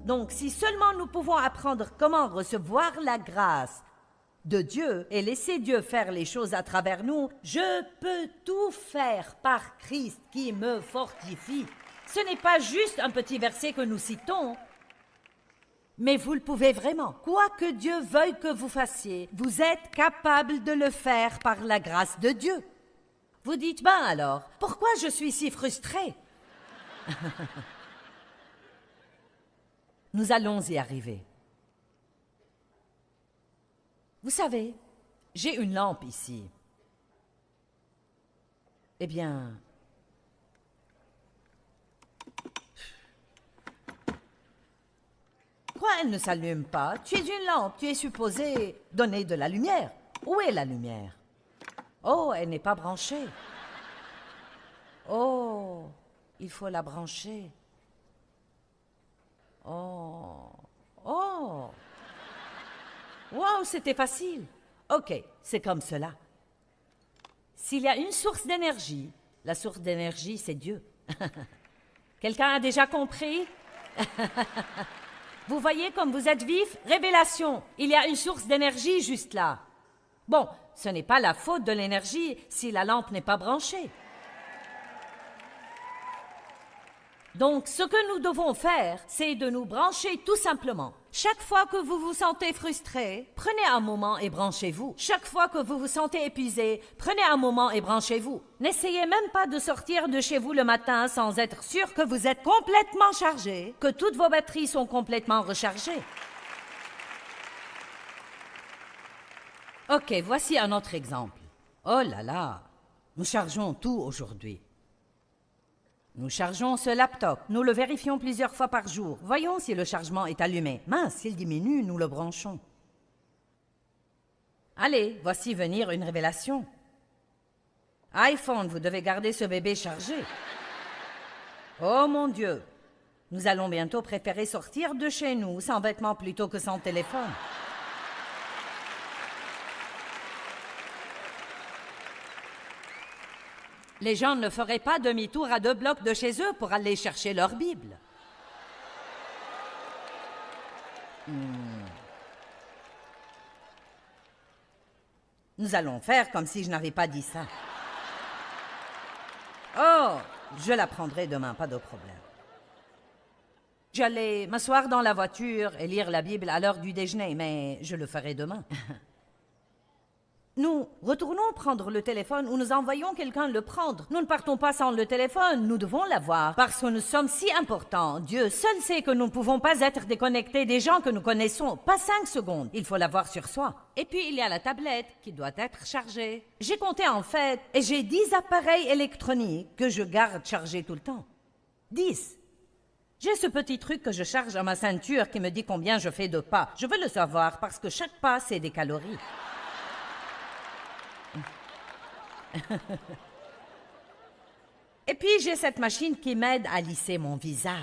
Donc, si seulement nous pouvons apprendre comment recevoir la grâce de Dieu et laisser Dieu faire les choses à travers nous, je peux tout faire par Christ qui me fortifie. Ce n'est pas juste un petit verset que nous citons, mais vous le pouvez vraiment. Quoi que Dieu veuille que vous fassiez, vous êtes capable de le faire par la grâce de Dieu. Vous dites, ben alors, pourquoi je suis si frustrée? Nous allons y arriver. Vous savez, j'ai une lampe ici. Eh bien, pourquoi elle ne s'allume pas? Tu es une lampe, tu es supposé donner de la lumière. Où est la lumière? Oh, elle n'est pas branchée. Oh, il faut la brancher. Oh, oh. Wow, c'était facile. Ok, c'est comme cela. S'il y a une source d'énergie, la source d'énergie, c'est Dieu. Quelqu'un a déjà compris? Vous voyez comme vous êtes vif? Révélation. Il y a une source d'énergie juste là. Bon, ce n'est pas la faute de l'énergie si la lampe n'est pas branchée. Donc, ce que nous devons faire, c'est de nous brancher tout simplement. Chaque fois que vous vous sentez frustré, prenez un moment et branchez-vous. Chaque fois que vous vous sentez épuisé, prenez un moment et branchez-vous. N'essayez même pas de sortir de chez vous le matin sans être sûr que vous êtes complètement chargé, que toutes vos batteries sont complètement rechargées. Ok, voici un autre exemple. Oh là là, nous chargeons tout aujourd'hui. Nous chargeons ce laptop. Nous le vérifions plusieurs fois par jour. Voyons si le chargement est allumé. Mince, s'il diminue, nous le branchons. Allez, voici venir une révélation. iPhone, vous devez garder ce bébé chargé. Oh mon Dieu, nous allons bientôt préférer sortir de chez nous sans vêtements plutôt que sans téléphone. Les gens ne feraient pas demi-tour à 2 blocs de chez eux pour aller chercher leur Bible. Nous allons faire comme si je n'avais pas dit ça. Oh, je la prendrai demain, pas de problème. J'allais m'asseoir dans la voiture et lire la Bible à l'heure du déjeuner, mais je le ferai demain. Nous retournons prendre le téléphone ou nous envoyons quelqu'un le prendre. Nous ne partons pas sans le téléphone, nous devons l'avoir parce que nous sommes si importants. Dieu seul sait que nous ne pouvons pas être déconnectés des gens que nous connaissons. Pas 5 secondes, il faut l'avoir sur soi. Et puis il y a la tablette qui doit être chargée. J'ai compté en fait et j'ai 10 appareils électroniques que je garde chargés tout le temps. 10. J'ai ce petit truc que je charge à ma ceinture qui me dit combien je fais de pas. Je veux le savoir parce que chaque pas, c'est des calories. Et puis j'ai cette machine qui m'aide à lisser mon visage.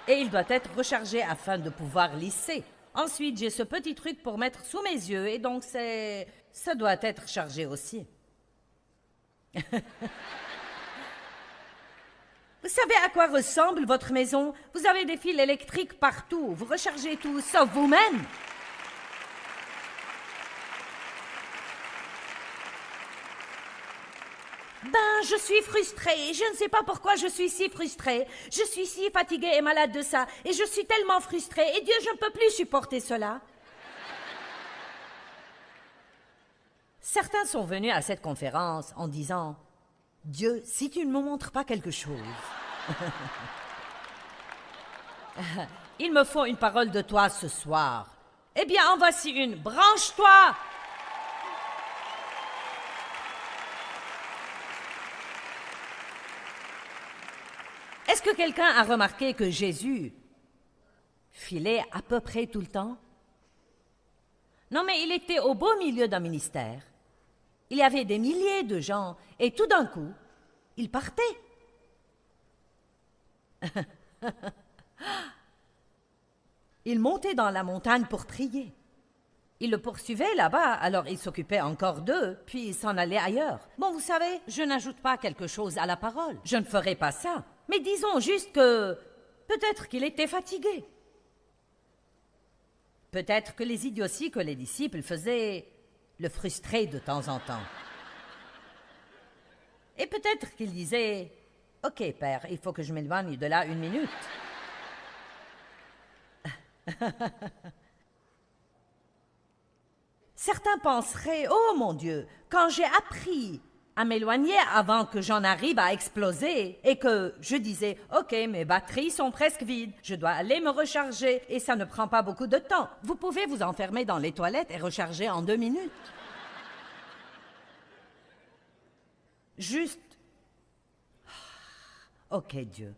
Et il doit être rechargé afin de pouvoir lisser. Ensuite, j'ai ce petit truc pour mettre sous mes yeux et donc ça doit être chargé aussi. Vous savez à quoi ressemble votre maison? Vous avez des fils électriques partout. Vous rechargez tout, sauf vous-même. Ben, je suis frustrée. Je ne sais pas pourquoi je suis si frustrée. Je suis si fatiguée et malade de ça. Et je suis tellement frustrée. Et Dieu, je ne peux plus supporter cela. Certains sont venus à cette conférence en disant « Dieu, si tu ne me montres pas quelque chose... » Il me faut une parole de toi ce soir. Eh bien, en voici une. Branche-toi! Est-ce que quelqu'un a remarqué que Jésus filait à peu près tout le temps? Non, mais il était au beau milieu d'un ministère. Il y avait des milliers de gens et tout d'un coup, il partait. Il montait dans la montagne pour prier. Il le poursuivait là-bas, alors il s'occupait encore d'eux, puis il s'en allait ailleurs. Bon, vous savez, je n'ajoute pas quelque chose à la parole. Je ne ferai pas ça. Mais disons juste que Peut-être qu'il était fatigué. Peut-être que les idioties que les disciples faisaient le frustraient de temps en temps. Et peut-être qu'il disait « Ok, Père, il faut que je m'éloigne de là 1 minute. » Certains penseraient « Oh mon Dieu, quand j'ai appris à m'éloigner avant que j'en arrive à exploser et que je disais « Ok, mes batteries sont presque vides, je dois aller me recharger et ça ne prend pas beaucoup de temps. » Vous pouvez vous enfermer dans les toilettes et recharger en 2 minutes. Juste « Ok, Dieu. »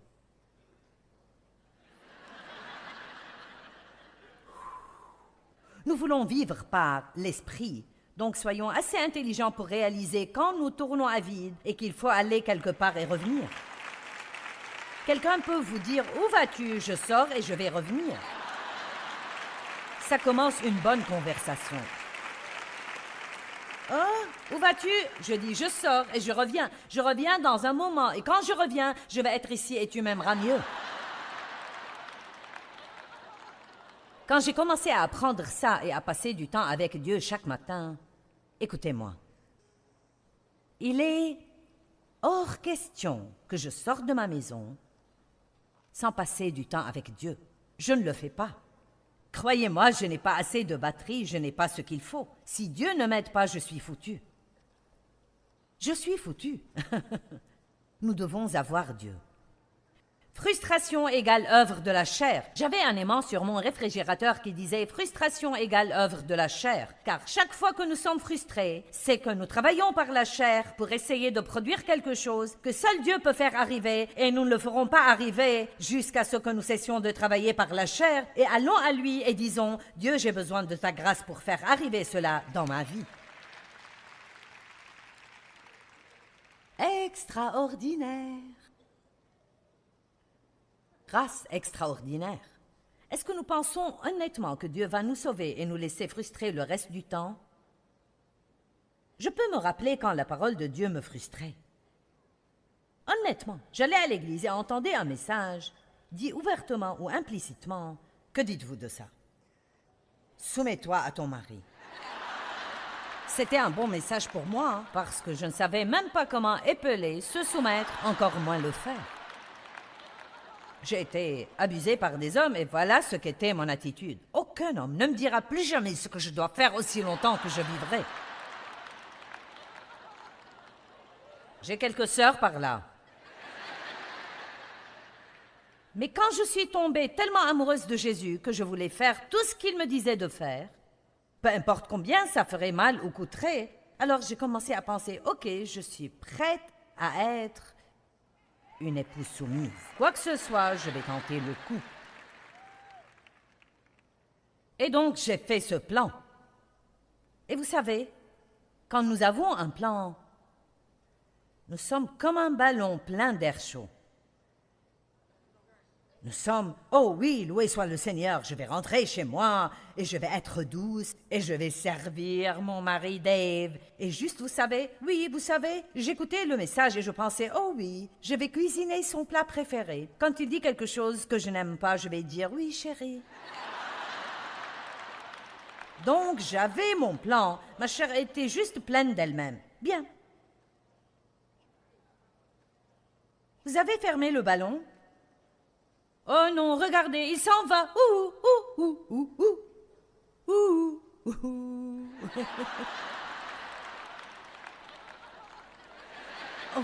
Nous voulons vivre par l'esprit, donc soyons assez intelligents pour réaliser quand nous tournons à vide et qu'il faut aller quelque part et revenir. Quelqu'un peut vous dire « Où vas-tu? Je sors et je vais revenir. » Ça commence une bonne conversation. « Oh, où vas-tu? » Je dis « Je sors et je reviens. Je reviens dans un moment et quand je reviens, je vais être ici et tu m'aimeras mieux. » Quand j'ai commencé à apprendre ça et à passer du temps avec Dieu chaque matin, écoutez-moi, il est hors question que je sorte de ma maison sans passer du temps avec Dieu. Je ne le fais pas. Croyez-moi, je n'ai pas assez de batterie, je n'ai pas ce qu'il faut. Si Dieu ne m'aide pas, je suis foutu. Je suis foutu. Nous devons avoir Dieu. Frustration égale œuvre de la chair. J'avais un aimant sur mon réfrigérateur qui disait « Frustration égale œuvre de la chair ». Car chaque fois que nous sommes frustrés, c'est que nous travaillons par la chair pour essayer de produire quelque chose que seul Dieu peut faire arriver et nous ne le ferons pas arriver jusqu'à ce que nous cessions de travailler par la chair et allons à lui et disons « Dieu, j'ai besoin de ta grâce pour faire arriver cela dans ma vie ». Extraordinaire. Grâce extraordinaire. Est-ce que nous pensons honnêtement que Dieu va nous sauver et nous laisser frustrer le reste du temps? Je peux me rappeler quand la parole de Dieu me frustrait. Honnêtement, j'allais à l'église et entendais un message, dit ouvertement ou implicitement. Que dites-vous de ça? Soumets-toi à ton mari. C'était un bon message pour moi, parce que je ne savais même pas comment épeler, se soumettre, encore moins le faire. J'ai été abusée par des hommes et voilà ce qu'était mon attitude. Aucun homme ne me dira plus jamais ce que je dois faire aussi longtemps que je vivrai. J'ai quelques sœurs par là. Mais quand je suis tombée tellement amoureuse de Jésus que je voulais faire tout ce qu'il me disait de faire, peu importe combien ça ferait mal ou coûterait, alors j'ai commencé à penser, ok, je suis prête à être une épouse soumise. Quoi que ce soit, je vais tenter le coup. Et donc, j'ai fait ce plan. Et vous savez, quand nous avons un plan, nous sommes comme un ballon plein d'air chaud. Nous sommes, oh oui, loué soit le Seigneur, je vais rentrer chez moi et je vais être douce et je vais servir mon mari Dave. Et juste, vous savez, oui, vous savez, j'écoutais le message et je pensais, oh oui, je vais cuisiner son plat préféré. Quand il dit quelque chose que je n'aime pas, je vais dire, oui, chérie. Donc, j'avais mon plan. Ma chair était juste pleine d'elle-même. Bien. Vous avez fermé le ballon? Oh non, regardez, il s'en va. Ouh, ouh, ouh, ouh, ouh, ouh, ouh. Oh.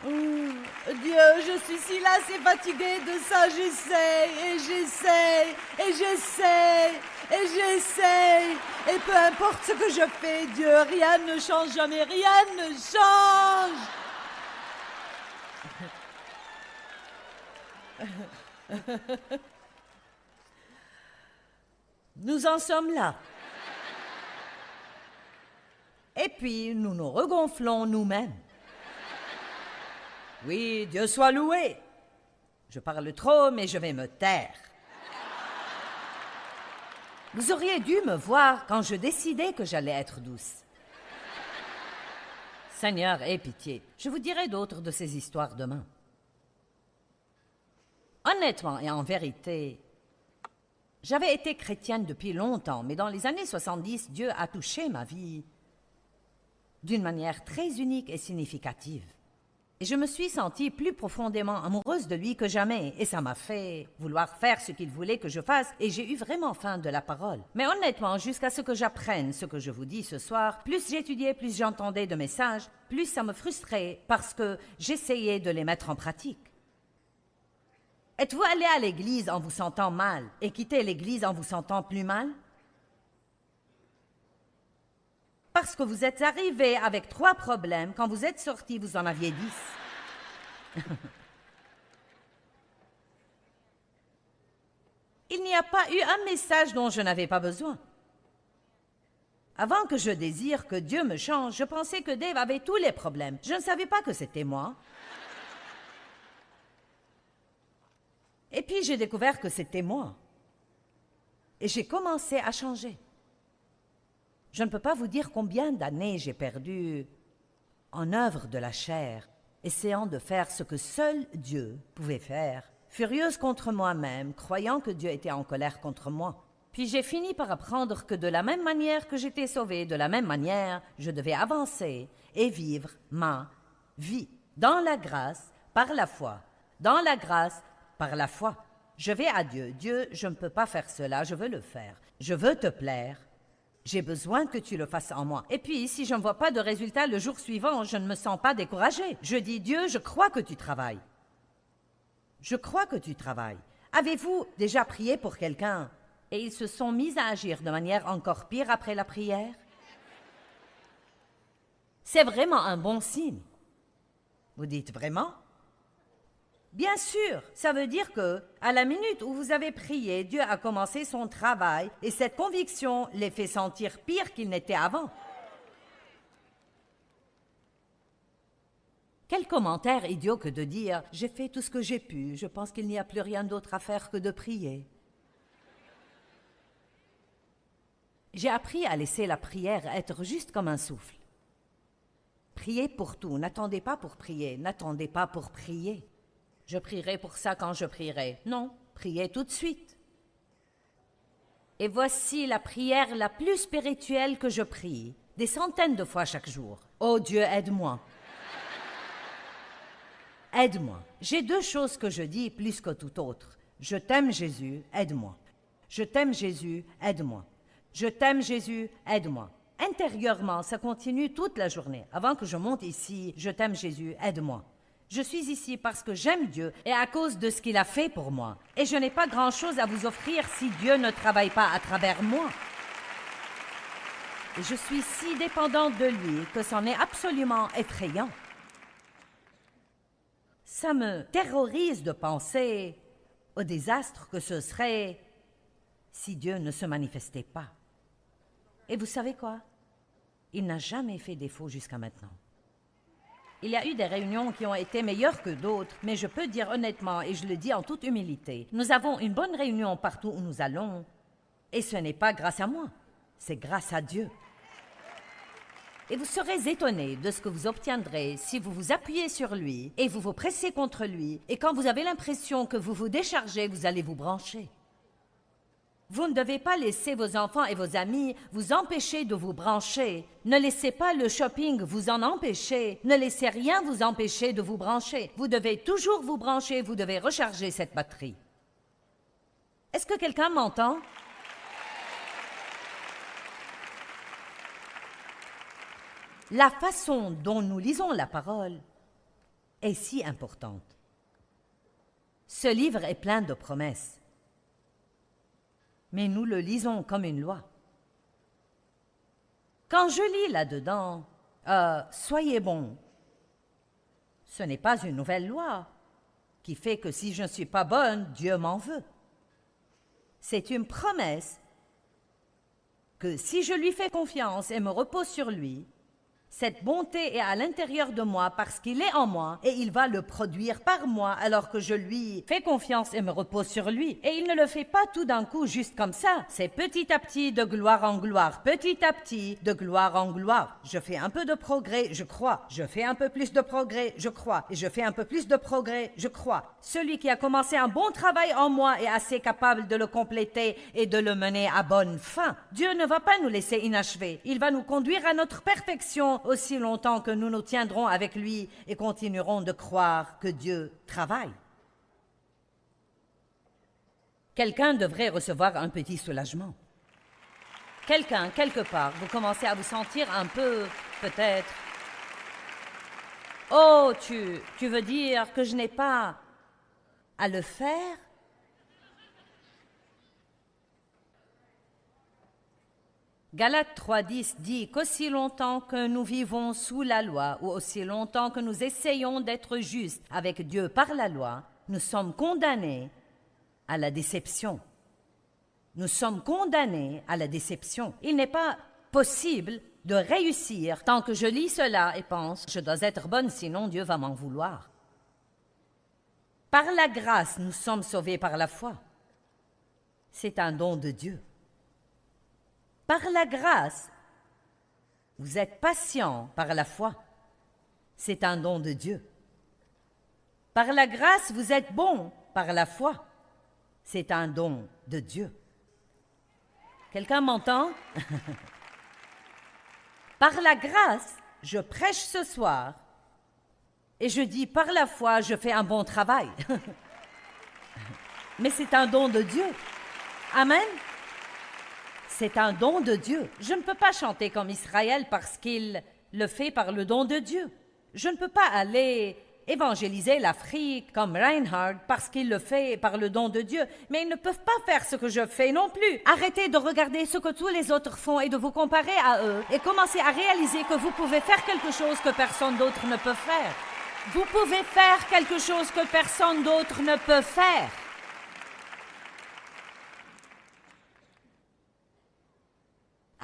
Dieu, je suis si lassée, fatiguée de ça, j'essaye, et j'essaye, et j'essaye, et j'essaye. Et peu importe ce que je fais, Dieu, rien ne change jamais, rien ne change. Nous en sommes là. Et puis, nous nous regonflons nous-mêmes. Oui, Dieu soit loué. Je parle trop, mais je vais me taire. Vous auriez dû me voir quand je décidais que j'allais être douce. Seigneur, aie pitié. Je vous dirai d'autres de ces histoires demain. Honnêtement et en vérité, j'avais été chrétienne depuis longtemps, mais dans les années 70, Dieu a touché ma vie d'une manière très unique et significative. Et je me suis sentie plus profondément amoureuse de lui que jamais, et ça m'a fait vouloir faire ce qu'il voulait que je fasse, et j'ai eu vraiment faim de la parole. Mais honnêtement, jusqu'à ce que j'apprenne ce que je vous dis ce soir, plus j'étudiais, plus j'entendais de messages, plus ça me frustrait parce que j'essayais de les mettre en pratique. Êtes-vous allé à l'église en vous sentant mal et quitté l'église en vous sentant plus mal? Parce que vous êtes arrivé avec 3 problèmes, quand vous êtes sorti, vous en aviez 10. Il n'y a pas eu un message dont je n'avais pas besoin. Avant que je désire que Dieu me change, je pensais que Dave avait tous les problèmes. Je ne savais pas que c'était moi. Et puis j'ai découvert que c'était moi. Et j'ai commencé à changer. Je ne peux pas vous dire combien d'années j'ai perdu en œuvre de la chair, essayant de faire ce que seul Dieu pouvait faire, furieuse contre moi-même, croyant que Dieu était en colère contre moi. Puis j'ai fini par apprendre que de la même manière que j'étais sauvée, de la même manière, je devais avancer et vivre ma vie dans la grâce, par la foi, dans la grâce, par la foi. Je vais à Dieu. Dieu, je ne peux pas faire cela, je veux le faire. Je veux te plaire. J'ai besoin que tu le fasses en moi. Et puis, si je ne vois pas de résultat le jour suivant, je ne me sens pas découragée. Je dis, Dieu, je crois que tu travailles. Je crois que tu travailles. Avez-vous déjà prié pour quelqu'un et ils se sont mis à agir de manière encore pire après la prière? C'est vraiment un bon signe. Vous dites vraiment? Bien sûr, ça veut dire que, à la minute où vous avez prié, Dieu a commencé son travail et cette conviction les fait sentir pire qu'ils n'étaient avant. Quel commentaire idiot que de dire « J'ai fait tout ce que j'ai pu, je pense qu'il n'y a plus rien d'autre à faire que de prier. » J'ai appris à laisser la prière être juste comme un souffle. Priez pour tout, n'attendez pas pour prier, n'attendez pas pour prier. Je prierai pour ça quand je prierai. Non, priez tout de suite. Et voici la prière la plus spirituelle que je prie, des centaines de fois chaque jour. Oh Dieu, aide-moi. Aide-moi. J'ai 2 choses que je dis plus que tout autre. Je t'aime Jésus, aide-moi. Je t'aime Jésus, aide-moi. Je t'aime Jésus, aide-moi. Intérieurement, ça continue toute la journée. Avant que je monte ici, je t'aime Jésus, aide-moi. Je suis ici parce que j'aime Dieu et à cause de ce qu'il a fait pour moi. Et je n'ai pas grand-chose à vous offrir si Dieu ne travaille pas à travers moi. Et je suis si dépendante de lui que c'en est absolument effrayant. Ça me terrorise de penser au désastre que ce serait si Dieu ne se manifestait pas. Et vous savez quoi? Il n'a jamais fait défaut jusqu'à maintenant. Il y a eu des réunions qui ont été meilleures que d'autres, mais je peux dire honnêtement, et je le dis en toute humilité, nous avons une bonne réunion partout où nous allons, et ce n'est pas grâce à moi, c'est grâce à Dieu. Et vous serez étonnés de ce que vous obtiendrez si vous vous appuyez sur lui, et vous vous pressez contre lui, et quand vous avez l'impression que vous vous déchargez, vous allez vous brancher. Vous ne devez pas laisser vos enfants et vos amis vous empêcher de vous brancher. Ne laissez pas le shopping vous en empêcher. Ne laissez rien vous empêcher de vous brancher. Vous devez toujours vous brancher, vous devez recharger cette batterie. Est-ce que quelqu'un m'entend? La façon dont nous lisons la parole est si importante. Ce livre est plein de promesses. Mais nous le lisons comme une loi. Quand je lis là-dedans, soyez bons, ce n'est pas une nouvelle loi qui fait que si je ne suis pas bonne, Dieu m'en veut. C'est une promesse que si je lui fais confiance et me repose sur lui, Cette bonté est à l'intérieur de moi parce qu'il est en moi et il va le produire par moi alors que je lui fais confiance et me repose sur lui. Et il ne le fait pas tout d'un coup juste comme ça. C'est petit à petit de gloire en gloire, petit à petit de gloire en gloire. Je fais un peu de progrès, je crois. Je fais un peu plus de progrès, je crois. Et je fais un peu plus de progrès, je crois. Celui qui a commencé un bon travail en moi est assez capable de le compléter et de le mener à bonne fin. Dieu ne va pas nous laisser inachever. Il va nous conduire à notre perfection aussi longtemps que nous nous tiendrons avec lui et continuerons de croire que Dieu travaille. Quelqu'un devrait recevoir un petit soulagement. Quelqu'un, quelque part, vous commencez à vous sentir un peu, peut-être... Oh, tu veux dire que je n'ai pas à le faire? Galates 3.10 dit qu'aussi longtemps que nous vivons sous la loi, ou aussi longtemps que nous essayons d'être justes avec Dieu par la loi, nous sommes condamnés à la déception. Nous sommes condamnés à la déception. Il n'est pas possible de réussir tant que je lis cela et pense « je dois être bonne, sinon Dieu va m'en vouloir ». Par la grâce, nous sommes sauvés par la foi. C'est un don de Dieu. Par la grâce, vous êtes patient par la foi. C'est un don de Dieu. Par la grâce, vous êtes bon par la foi. C'est un don de Dieu. Quelqu'un m'entend? Par la grâce, je prêche ce soir et je dis par la foi, je fais un bon travail. Mais c'est un don de Dieu. Amen. C'est un don de Dieu. Je ne peux pas chanter comme Israël parce qu'il le fait par le don de Dieu. Je ne peux pas aller évangéliser l'Afrique comme Reinhard parce qu'il le fait par le don de Dieu. Mais ils ne peuvent pas faire ce que je fais non plus. Arrêtez de regarder ce que tous les autres font et de vous comparer à eux et commencez à réaliser que vous pouvez faire quelque chose que personne d'autre ne peut faire. Vous pouvez faire quelque chose que personne d'autre ne peut faire.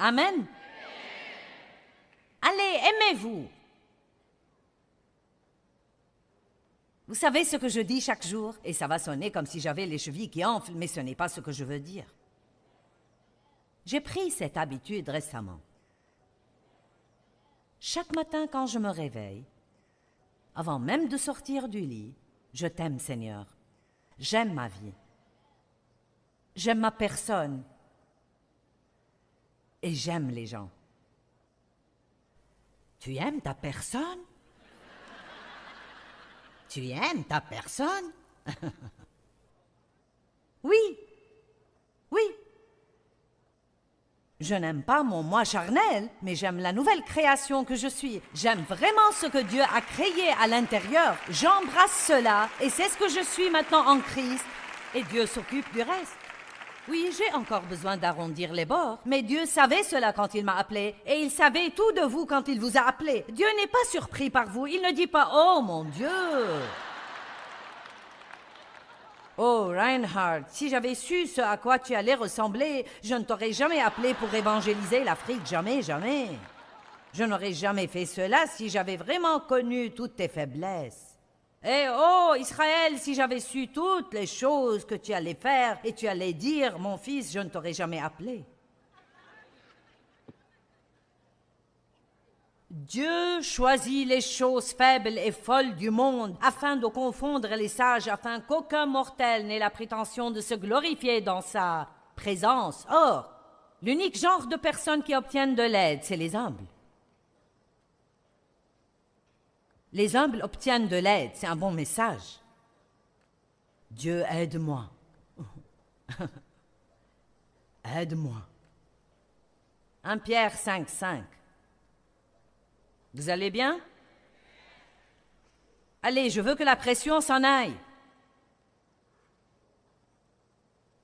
Amen. Allez, aimez-vous. Vous savez ce que je dis chaque jour, et ça va sonner comme si j'avais les chevilles qui enflent, mais ce n'est pas ce que je veux dire. J'ai pris cette habitude récemment. Chaque matin quand je me réveille, avant même de sortir du lit, je t'aime, Seigneur. J'aime ma vie. J'aime ma personne. Et j'aime les gens. Tu aimes ta personne? Tu aimes ta personne? Oui, oui. Je n'aime pas mon moi charnel, mais j'aime la nouvelle création que je suis. J'aime vraiment ce que Dieu a créé à l'intérieur. J'embrasse cela et c'est ce que je suis maintenant en Christ. Et Dieu s'occupe du reste. Oui, j'ai encore besoin d'arrondir les bords, mais Dieu savait cela quand il m'a appelé, et il savait tout de vous quand il vous a appelé. Dieu n'est pas surpris par vous, il ne dit pas « Oh mon Dieu !» Oh, Reinhard, si j'avais su ce à quoi tu allais ressembler, je ne t'aurais jamais appelé pour évangéliser l'Afrique, jamais, jamais. Je n'aurais jamais fait cela si j'avais vraiment connu toutes tes faiblesses. Eh oh, Israël, si j'avais su toutes les choses que tu allais faire et tu allais dire, mon fils, je ne t'aurais jamais appelé. Dieu choisit les choses faibles et folles du monde afin de confondre les sages, afin qu'aucun mortel n'ait la prétention de se glorifier dans sa présence. Or, l'unique genre de personnes qui obtiennent de l'aide, c'est les humbles. Les humbles obtiennent de l'aide, c'est un bon message. Dieu, aide-moi. Aide-moi. 1 Pierre 5:5. Vous allez bien? Allez, je veux que la pression s'en aille.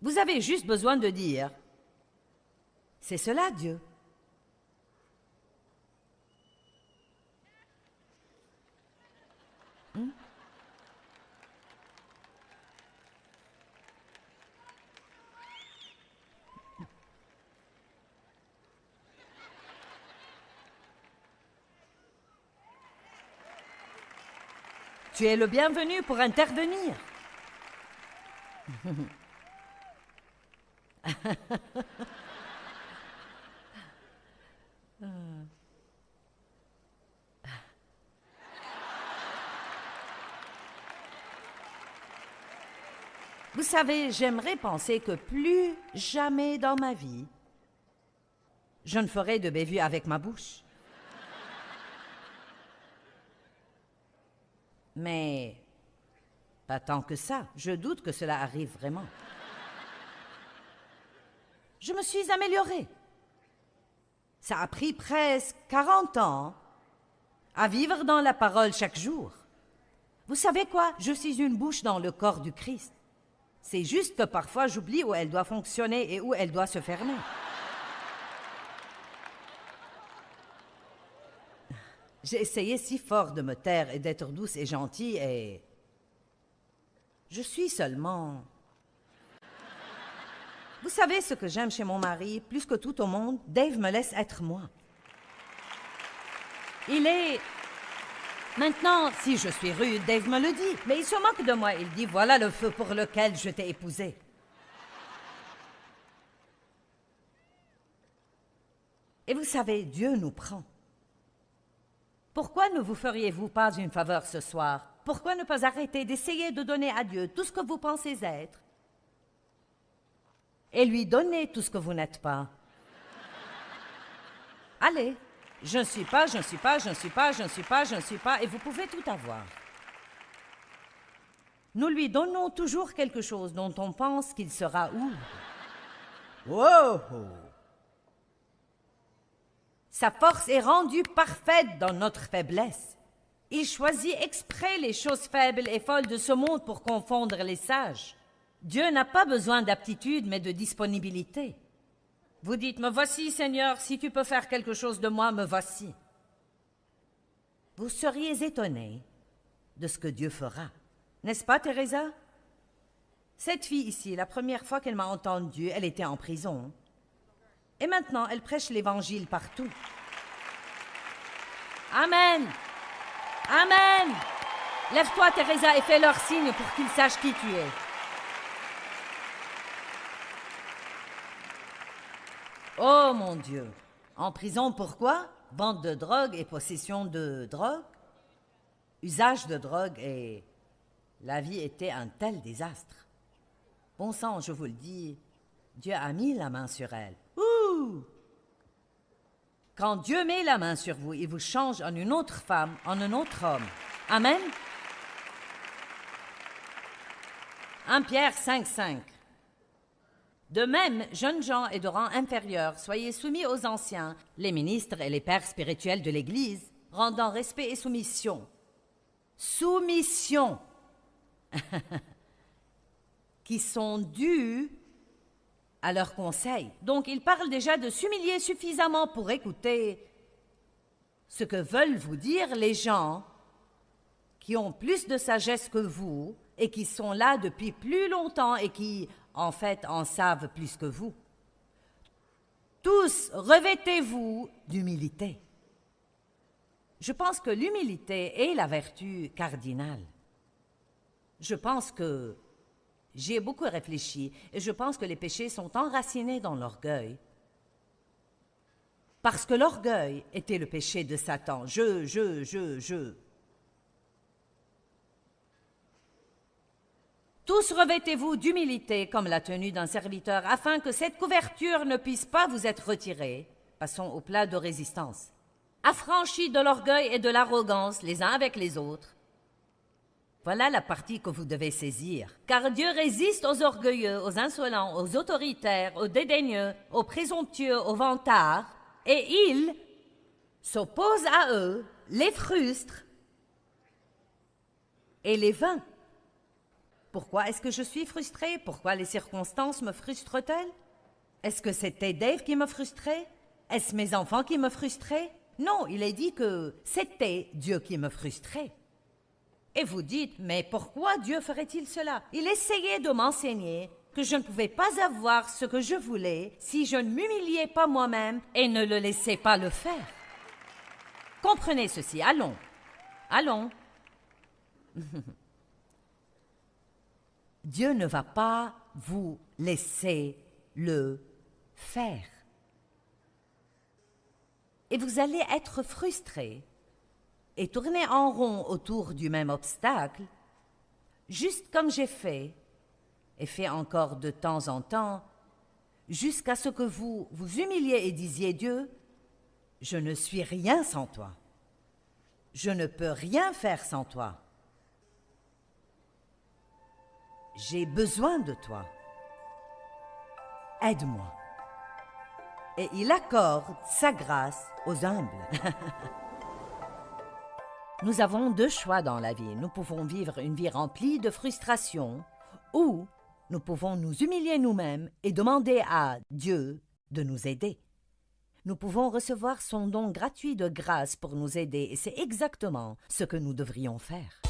Vous avez juste besoin de dire, c'est cela Dieu. Tu es le bienvenu pour intervenir. Vous savez, j'aimerais penser que plus jamais dans ma vie, je ne ferai de bévue avec ma bouche. Mais pas tant que ça. Je doute que cela arrive vraiment. Je me suis améliorée. Ça a pris presque 40 ans à vivre dans la parole chaque jour. Vous savez quoi? Je suis une bouche dans le corps du Christ. C'est juste que parfois j'oublie où elle doit fonctionner et où elle doit se fermer. J'ai essayé si fort de me taire et d'être douce et gentille et... je suis seulement... Vous savez ce que j'aime chez mon mari, plus que tout au monde? Dave me laisse être moi. Il est... Maintenant, si je suis rude, Dave me le dit, mais il se moque de moi. Il dit, voilà le feu pour lequel je t'ai épousé. Et vous savez, Dieu nous prend. Pourquoi ne vous feriez-vous pas une faveur ce soir? Pourquoi ne pas arrêter d'essayer de donner à Dieu tout ce que vous pensez être et lui donner tout ce que vous n'êtes pas? Allez, je ne suis pas, je ne suis pas, je ne suis pas, je ne suis pas, je ne suis pas, et vous pouvez tout avoir. Nous lui donnons toujours quelque chose dont on pense qu'il sera où? Wow! Sa force est rendue parfaite dans notre faiblesse. Il choisit exprès les choses faibles et folles de ce monde pour confondre les sages. Dieu n'a pas besoin d'aptitude, mais de disponibilité. Vous dites, me voici, Seigneur, si tu peux faire quelque chose de moi, me voici. Vous seriez étonné de ce que Dieu fera. N'est-ce pas, Teresa? Cette fille ici, la première fois qu'elle m'a entendue, elle était en prison. Et maintenant, elle prêche l'Évangile partout. Amen! Amen! Lève-toi, Teresa, et fais leur signe pour qu'ils sachent qui tu es. Oh, mon Dieu! En prison, pourquoi? Vente de drogue et possession de drogue? Usage de drogue et... la vie était un tel désastre. Bon sang, je vous le dis, Dieu a mis la main sur elle. Ouh! Quand Dieu met la main sur vous, il vous change en une autre femme, en un autre homme. Amen? 1 Pierre 5,5. De même, jeunes gens et de rang inférieur, soyez soumis aux anciens, les ministres et les pères spirituels de l'Église, rendant respect et soumission. Soumission! Qui sont dus à leurs conseils. Donc, il parle déjà de s'humilier suffisamment pour écouter ce que veulent vous dire les gens qui ont plus de sagesse que vous et qui sont là depuis plus longtemps et qui, en fait, en savent plus que vous. Tous, revêtez-vous d'humilité. Je pense que l'humilité est la vertu cardinale. Je pense que j'ai beaucoup réfléchi et je pense que les péchés sont enracinés dans l'orgueil. Parce que l'orgueil était le péché de Satan. Tous revêtez-vous d'humilité comme la tenue d'un serviteur, afin que cette couverture ne puisse pas vous être retirée. Passons au plat de résistance. Affranchis de l'orgueil et de l'arrogance les uns avec les autres. Voilà la partie que vous devez saisir. Car Dieu résiste aux orgueilleux, aux insolents, aux autoritaires, aux dédaigneux, aux présomptueux, aux vantards, et il s'oppose à eux, les frustre et les vainc. Pourquoi est-ce que je suis frustrée? Pourquoi les circonstances me frustrent-elles? Est-ce que c'était Dave qui me frustrait? Est-ce mes enfants qui me frustraient? Non, il est dit que c'était Dieu qui me frustrait. Et vous dites, mais pourquoi Dieu ferait-il cela? Il essayait de m'enseigner que je ne pouvais pas avoir ce que je voulais si je ne m'humiliais pas moi-même et ne le laissais pas le faire. Comprenez ceci, allons. Dieu ne va pas vous laisser le faire. Et vous allez être frustré et tourner en rond autour du même obstacle, juste comme j'ai fait, et fait encore de temps en temps, jusqu'à ce que vous vous humiliez et disiez: Dieu, je ne suis rien sans toi. Je ne peux rien faire sans toi. J'ai besoin de toi. Aide-moi. Et il accorde sa grâce aux humbles. Nous avons deux choix dans la vie. Nous pouvons vivre une vie remplie de frustration ou nous pouvons nous humilier nous-mêmes et demander à Dieu de nous aider. Nous pouvons recevoir son don gratuit de grâce pour nous aider et c'est exactement ce que nous devrions faire.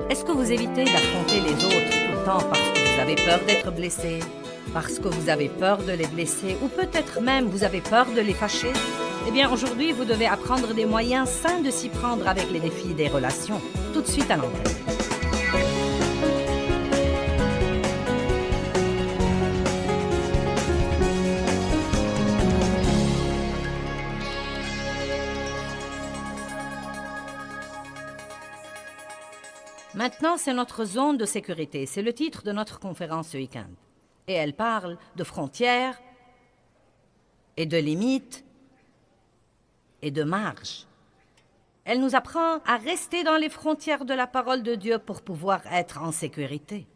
Est-ce que vous évitez d'affronter les autres tout le temps parce que vous avez peur d'être blessé, parce que vous avez peur de les blesser, ou peut-être même vous avez peur de les fâcher? Eh bien, aujourd'hui, vous devez apprendre des moyens sains de s'y prendre avec les défis des relations. Tout de suite à l'antenne. Maintenant, c'est notre zone de sécurité. C'est le titre de notre conférence ce week-end. Et elle parle de frontières et de limites et de marges. Elle nous apprend à rester dans les frontières de la parole de Dieu pour pouvoir être en sécurité.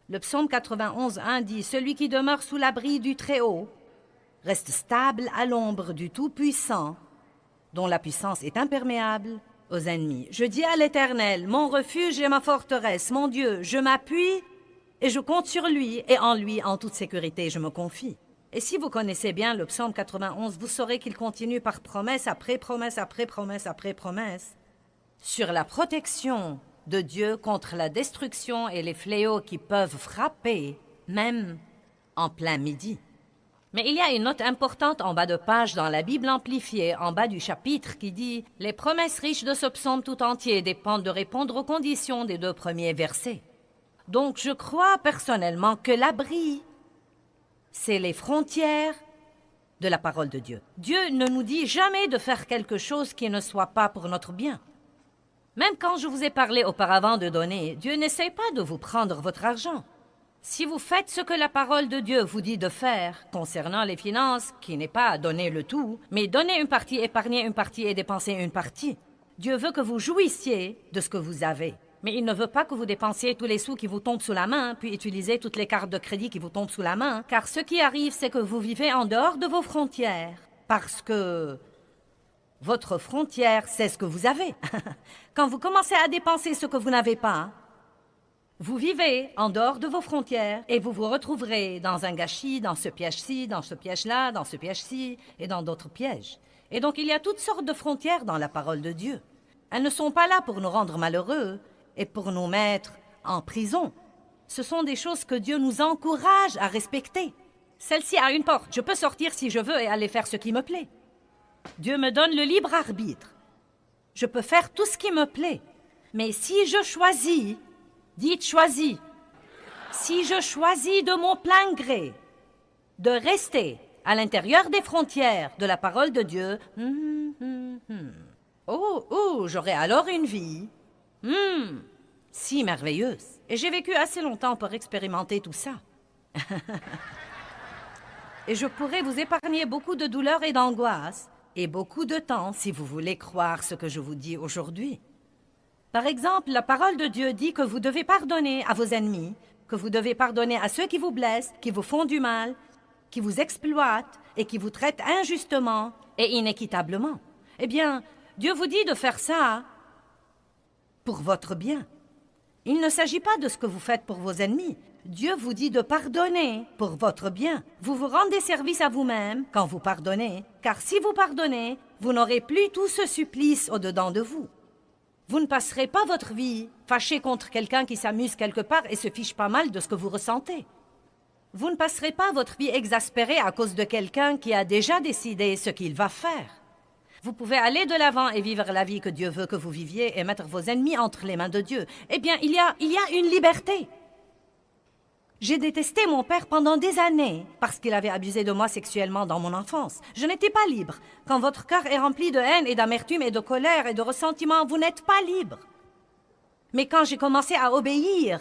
Le psaume 91:1 dit « Celui qui demeure sous l'abri du Très-Haut reste stable à l'ombre du Tout-Puissant, dont la puissance est imperméable aux ennemis. Je dis à l'Éternel, mon refuge et ma forteresse, mon Dieu, je m'appuie et je compte sur lui, et en lui, en toute sécurité, je me confie. » Et si vous connaissez bien le psaume 91, vous saurez qu'il continue par promesse après promesse après promesse après promesse sur la protection de Dieu contre la destruction et les fléaux qui peuvent frapper, même en plein midi. Mais il y a une note importante en bas de page dans la Bible amplifiée, en bas du chapitre, qui dit « Les promesses riches de ce psaume tout entier dépendent de répondre aux conditions des 2 premiers versets. » Donc je crois personnellement que l'abri, c'est les frontières de la parole de Dieu. Dieu ne nous dit jamais de faire quelque chose qui ne soit pas pour notre bien. Même quand je vous ai parlé auparavant de donner, Dieu n'essaie pas de vous prendre votre argent. Si vous faites ce que la parole de Dieu vous dit de faire concernant les finances, qui n'est pas donner le tout, mais donner une partie, épargner une partie et dépenser une partie, Dieu veut que vous jouissiez de ce que vous avez. Mais il ne veut pas que vous dépensiez tous les sous qui vous tombent sous la main, puis utilisez toutes les cartes de crédit qui vous tombent sous la main, car ce qui arrive, c'est que vous vivez en dehors de vos frontières, parce que votre frontière, c'est ce que vous avez. Quand vous commencez à dépenser ce que vous n'avez pas, vous vivez en dehors de vos frontières et vous vous retrouverez dans un gâchis, dans ce piège-ci, dans ce piège-là, dans ce piège-ci et dans d'autres pièges. Et donc il y a toutes sortes de frontières dans la parole de Dieu. Elles ne sont pas là pour nous rendre malheureux et pour nous mettre en prison. Ce sont des choses que Dieu nous encourage à respecter. Celle-ci a une porte. Je peux sortir si je veux et aller faire ce qui me plaît. Dieu me donne le libre arbitre. Je peux faire tout ce qui me plaît. Mais si je choisis, dites choisis, si je choisis de mon plein gré de rester à l'intérieur des frontières de la parole de Dieu, j'aurai alors une vie si merveilleuse. Et j'ai vécu assez longtemps pour expérimenter tout ça. Et je pourrais vous épargner beaucoup de douleur et d'angoisse, et beaucoup de temps si vous voulez croire ce que je vous dis aujourd'hui. Par exemple, la parole de Dieu dit que vous devez pardonner à vos ennemis, que vous devez pardonner à ceux qui vous blessent, qui vous font du mal, qui vous exploitent et qui vous traitent injustement et inéquitablement. Eh bien, Dieu vous dit de faire ça pour votre bien. Il ne s'agit pas de ce que vous faites pour vos ennemis. Dieu vous dit de pardonner pour votre bien. Vous vous rendez service à vous-même quand vous pardonnez, car si vous pardonnez, vous n'aurez plus tout ce supplice au-dedans de vous. Vous ne passerez pas votre vie fâché contre quelqu'un qui s'amuse quelque part et se fiche pas mal de ce que vous ressentez. Vous ne passerez pas votre vie exaspérée à cause de quelqu'un qui a déjà décidé ce qu'il va faire. Vous pouvez aller de l'avant et vivre la vie que Dieu veut que vous viviez et mettre vos ennemis entre les mains de Dieu. Eh bien, il y a une liberté. J'ai détesté mon père pendant des années parce qu'il avait abusé de moi sexuellement dans mon enfance. Je n'étais pas libre. Quand votre cœur est rempli de haine et d'amertume et de colère et de ressentiment, vous n'êtes pas libre. Mais quand j'ai commencé à obéir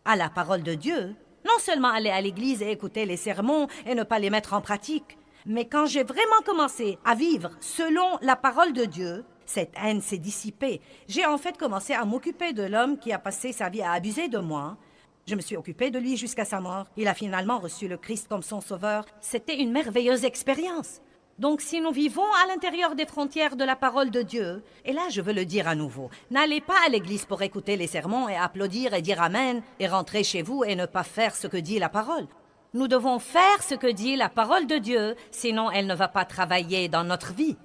à la parole de Dieu, non seulement aller à l'église et écouter les sermons et ne pas les mettre en pratique, mais quand j'ai vraiment commencé à vivre selon la parole de Dieu, cette haine s'est dissipée. J'ai en fait commencé à m'occuper de l'homme qui a passé sa vie à abuser de moi. Je me suis occupée de lui jusqu'à sa mort. Il a finalement reçu le Christ comme son sauveur. C'était une merveilleuse expérience. Donc si nous vivons à l'intérieur des frontières de la parole de Dieu, et là je veux le dire à nouveau, n'allez pas à l'église pour écouter les sermons et applaudir et dire Amen et rentrer chez vous et ne pas faire ce que dit la parole. Nous devons faire ce que dit la parole de Dieu, sinon elle ne va pas travailler dans notre vie.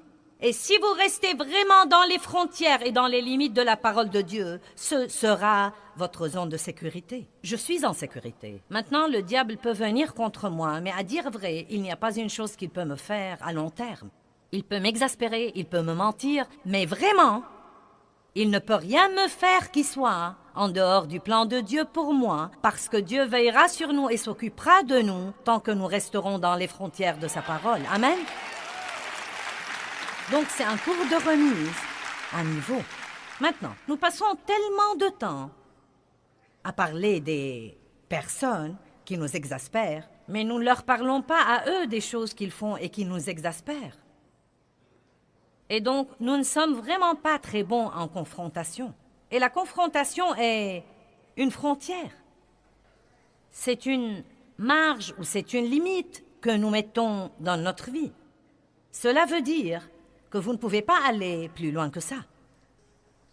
Et si vous restez vraiment dans les frontières et dans les limites de la parole de Dieu, ce sera votre zone de sécurité. Je suis en sécurité. Maintenant, le diable peut venir contre moi, mais à dire vrai, il n'y a pas une chose qu'il peut me faire à long terme. Il peut m'exaspérer, il peut me mentir, mais vraiment, il ne peut rien me faire qui soit en dehors du plan de Dieu pour moi, parce que Dieu veillera sur nous et s'occupera de nous tant que nous resterons dans les frontières de sa parole. Amen. Donc c'est un cours de remise à niveau. Maintenant, nous passons tellement de temps à parler des personnes qui nous exaspèrent, mais nous ne leur parlons pas à eux des choses qu'ils font et qui nous exaspèrent. Et donc, nous ne sommes vraiment pas très bons en confrontation. Et la confrontation est une frontière. C'est une marge ou c'est une limite que nous mettons dans notre vie. Cela veut dire que vous ne pouvez pas aller plus loin que ça.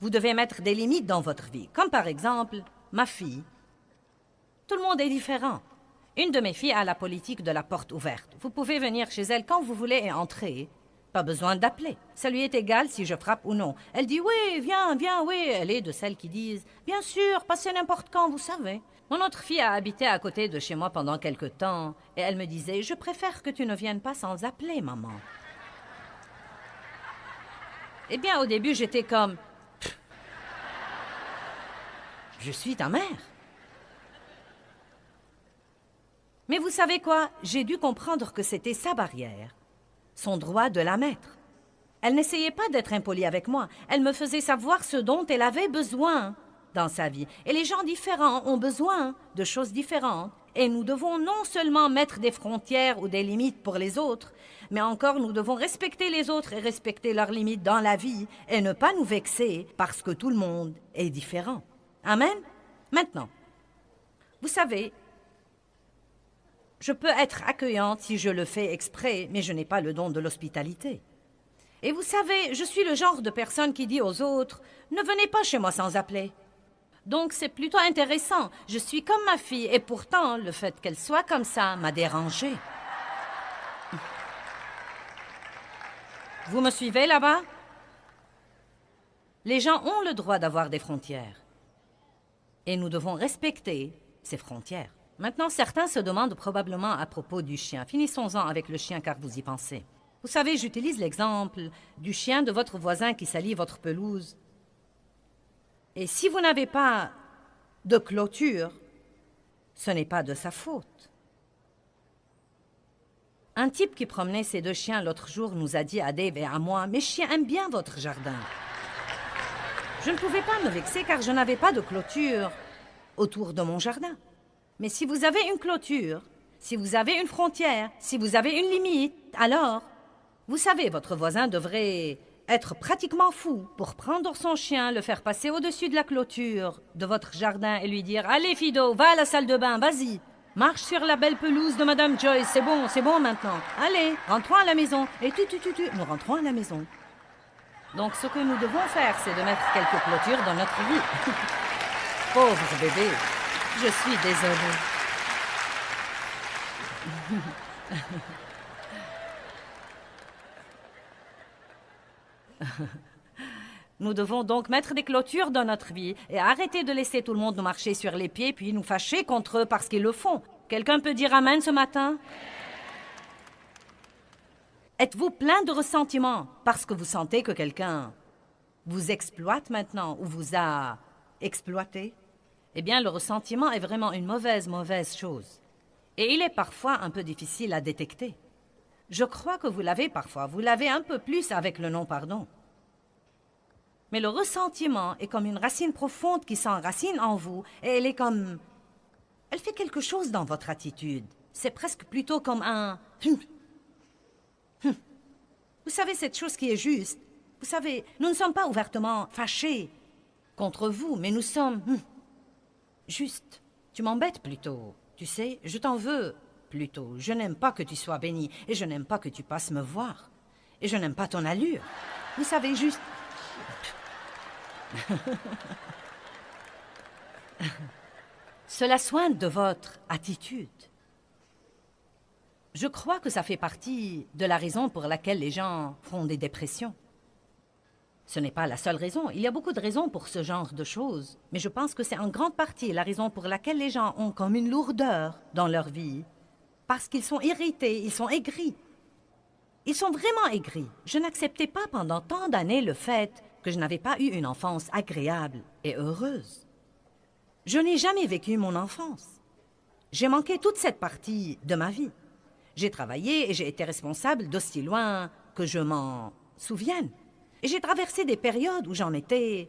Vous devez mettre des limites dans votre vie, comme par exemple ma fille. Tout le monde est différent. Une de mes filles a la politique de la porte ouverte. Vous pouvez venir chez elle quand vous voulez et entrer. Pas besoin d'appeler. Ça lui est égal si je frappe ou non. Elle dit « Oui, viens, oui ». Elle est de celles qui disent « Bien sûr, passez n'importe quand, vous savez ». Mon autre fille a habité à côté de chez moi pendant quelque temps et elle me disait « Je préfère que tu ne viennes pas sans appeler, maman ». Eh bien, au début, j'étais comme « Je suis ta mère ». Mais vous savez quoi? J'ai dû comprendre que c'était sa barrière, son droit de la mettre. Elle n'essayait pas d'être impolie avec moi. Elle me faisait savoir ce dont elle avait besoin dans sa vie. Et les gens différents ont besoin de choses différentes. Et nous devons non seulement mettre des frontières ou des limites pour les autres, mais encore nous devons respecter les autres et respecter leurs limites dans la vie et ne pas nous vexer parce que tout le monde est différent. Amen? Maintenant, vous savez, je peux être accueillante si je le fais exprès, mais je n'ai pas le don de l'hospitalité. Et vous savez, je suis le genre de personne qui dit aux autres « Ne venez pas chez moi sans appeler ». Donc c'est plutôt intéressant. Je suis comme ma fille, et pourtant, le fait qu'elle soit comme ça m'a dérangée. Vous me suivez là-bas? Les gens ont le droit d'avoir des frontières. Et nous devons respecter ces frontières. Maintenant, certains se demandent probablement à propos du chien. Finissons-en avec le chien car vous y pensez. Vous savez, j'utilise l'exemple du chien de votre voisin qui salit votre pelouse. Et si vous n'avez pas de clôture, ce n'est pas de sa faute. Un type qui promenait ses deux chiens l'autre jour nous a dit à Dave et à moi « Mes chiens aiment bien votre jardin. » Je ne pouvais pas me vexer car je n'avais pas de clôture autour de mon jardin. Mais si vous avez une clôture Si vous avez une frontière, si vous avez une limite, alors, vous savez, votre voisin devrait être pratiquement fou pour prendre son chien, le faire passer au-dessus de la clôture de votre jardin et lui dire « Allez, Fido, va à la salle de bain, vas-y. Marche sur la belle pelouse de Madame Joyce, c'est bon maintenant. Allez, rentrons à la maison. » Et nous rentrons à la maison. Donc, ce que nous devons faire, c'est de mettre quelques clôtures dans notre vie. Pauvre bébé, je suis désolée. Nous devons donc mettre des clôtures dans notre vie et arrêter de laisser tout le monde nous marcher sur les pieds puis nous fâcher contre eux parce qu'ils le font. Quelqu'un peut dire Amen ce matin? Êtes-vous plein de ressentiment parce que vous sentez que quelqu'un vous exploite maintenant ou vous a exploité? Eh bien, le ressentiment est vraiment une mauvaise chose. Et il est parfois un peu difficile à détecter. Je crois que vous l'avez parfois. Vous l'avez un peu plus avec le non-pardon. Mais le ressentiment est comme une racine profonde qui s'enracine en vous et elle est comme... Elle fait quelque chose dans votre attitude. C'est presque plutôt comme un... Vous savez, cette chose qui est juste. Vous savez, nous ne sommes pas ouvertement fâchés contre vous, mais nous sommes... Juste. Tu m'embêtes plutôt. Tu sais, je t'en veux plutôt. Je n'aime pas que tu sois béni et je n'aime pas que tu passes me voir. Et je n'aime pas ton allure. Vous savez, juste... Cela soigne de votre attitude. Je crois que ça fait partie de la raison pour laquelle les gens font des dépressions. Ce n'est pas la seule raison. Il y a beaucoup de raisons pour ce genre de choses. Mais je pense que c'est en grande partie la raison pour laquelle les gens ont comme une lourdeur dans leur vie. Parce qu'ils sont irrités, ils sont aigris. Ils sont vraiment aigris. Je n'acceptais pas pendant tant d'années le fait que je n'avais pas eu une enfance agréable et heureuse. Je n'ai jamais vécu mon enfance. J'ai manqué toute cette partie de ma vie. J'ai travaillé et j'ai été responsable d'aussi loin que je m'en souvienne. Et j'ai traversé des périodes où j'en étais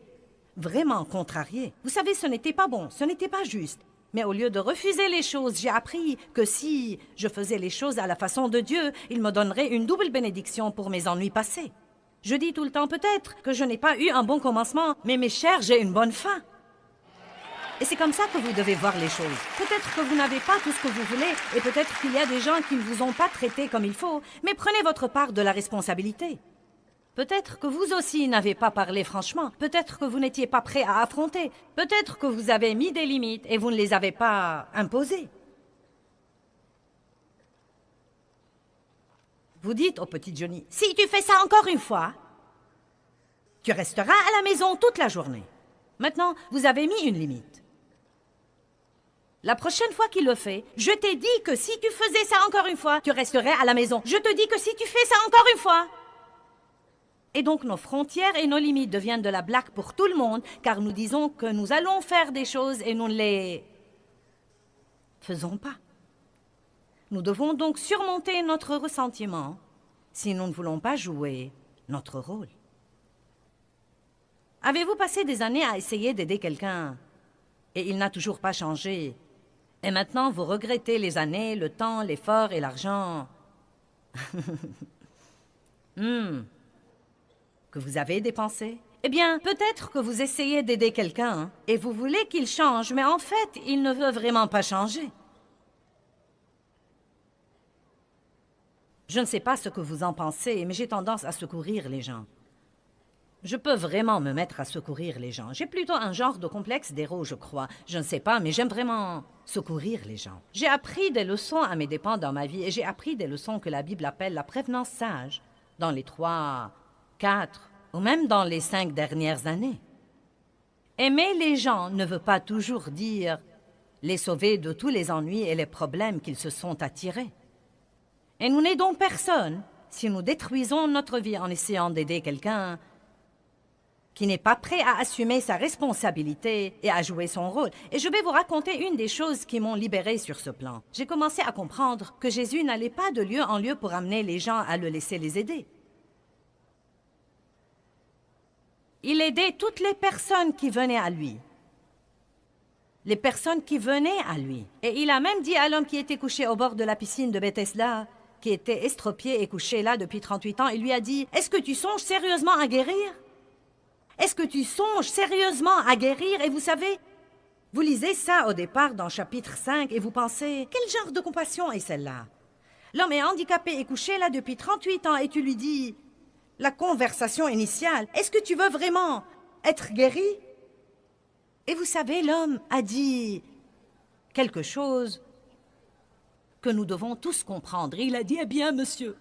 vraiment contrariée. Vous savez, ce n'était pas bon, ce n'était pas juste. Mais au lieu de refuser les choses, j'ai appris que si je faisais les choses à la façon de Dieu, il me donnerait une double bénédiction pour mes ennuis passés. Je dis tout le temps peut-être que je n'ai pas eu un bon commencement, mais mes chers, j'ai une bonne fin. Et c'est comme ça que vous devez voir les choses. Peut-être que vous n'avez pas tout ce que vous voulez, et peut-être qu'il y a des gens qui ne vous ont pas traité comme il faut, mais prenez votre part de la responsabilité. Peut-être que vous aussi n'avez pas parlé franchement, peut-être que vous n'étiez pas prêt à affronter, peut-être que vous avez mis des limites et vous ne les avez pas imposées. Vous dites au petit Johnny, « Si tu fais ça encore une fois, tu resteras à la maison toute la journée. » Maintenant, vous avez mis une limite. La prochaine fois qu'il le fait, je t'ai dit que si tu faisais ça encore une fois, tu resterais à la maison. Je te dis que si tu fais ça encore une fois... Et donc nos frontières et nos limites deviennent de la blague pour tout le monde, car nous disons que nous allons faire des choses et nous ne les faisons pas. Nous devons donc surmonter notre ressentiment si nous ne voulons pas jouer notre rôle. Avez-vous passé des années à essayer d'aider quelqu'un et il n'a toujours pas changé? Et maintenant vous regrettez les années, le temps, l'effort et l'argent que vous avez dépensé? Eh bien, peut-être que vous essayez d'aider quelqu'un et vous voulez qu'il change, mais en fait, il ne veut vraiment pas changer. Je ne sais pas ce que vous en pensez, mais j'ai tendance à secourir les gens. Je peux vraiment me mettre à secourir les gens. J'ai plutôt un genre de complexe d'héros, je crois. Je ne sais pas, mais j'aime vraiment secourir les gens. J'ai appris des leçons à mes dépens dans ma vie et j'ai appris des leçons que la Bible appelle la prévenance sage dans les 3, 4 ou même dans les 5 dernières années. Aimer les gens ne veut pas toujours dire les sauver de tous les ennuis et les problèmes qu'ils se sont attirés. Et nous n'aidons personne si nous détruisons notre vie en essayant d'aider quelqu'un qui n'est pas prêt à assumer sa responsabilité et à jouer son rôle. Et je vais vous raconter une des choses qui m'ont libérée sur ce plan. J'ai commencé à comprendre que Jésus n'allait pas de lieu en lieu pour amener les gens à le laisser les aider. Il aidait toutes les personnes qui venaient à lui. les personnes qui venaient à lui. Et il a même dit à l'homme qui était couché au bord de la piscine de Bethesda, qui était estropié et couché là depuis 38 ans, il lui a dit, « Est-ce que tu songes sérieusement à guérir? Est-ce que tu songes sérieusement à guérir? » Et vous savez, vous lisez ça au départ dans chapitre 5 et vous pensez, quel genre de compassion est celle-là? L'homme est handicapé et couché là depuis 38 ans et tu lui dis, la conversation initiale, est-ce que tu veux vraiment être guéri? Et vous savez, l'homme a dit quelque chose que nous devons tous comprendre. Il a dit, eh bien, monsieur,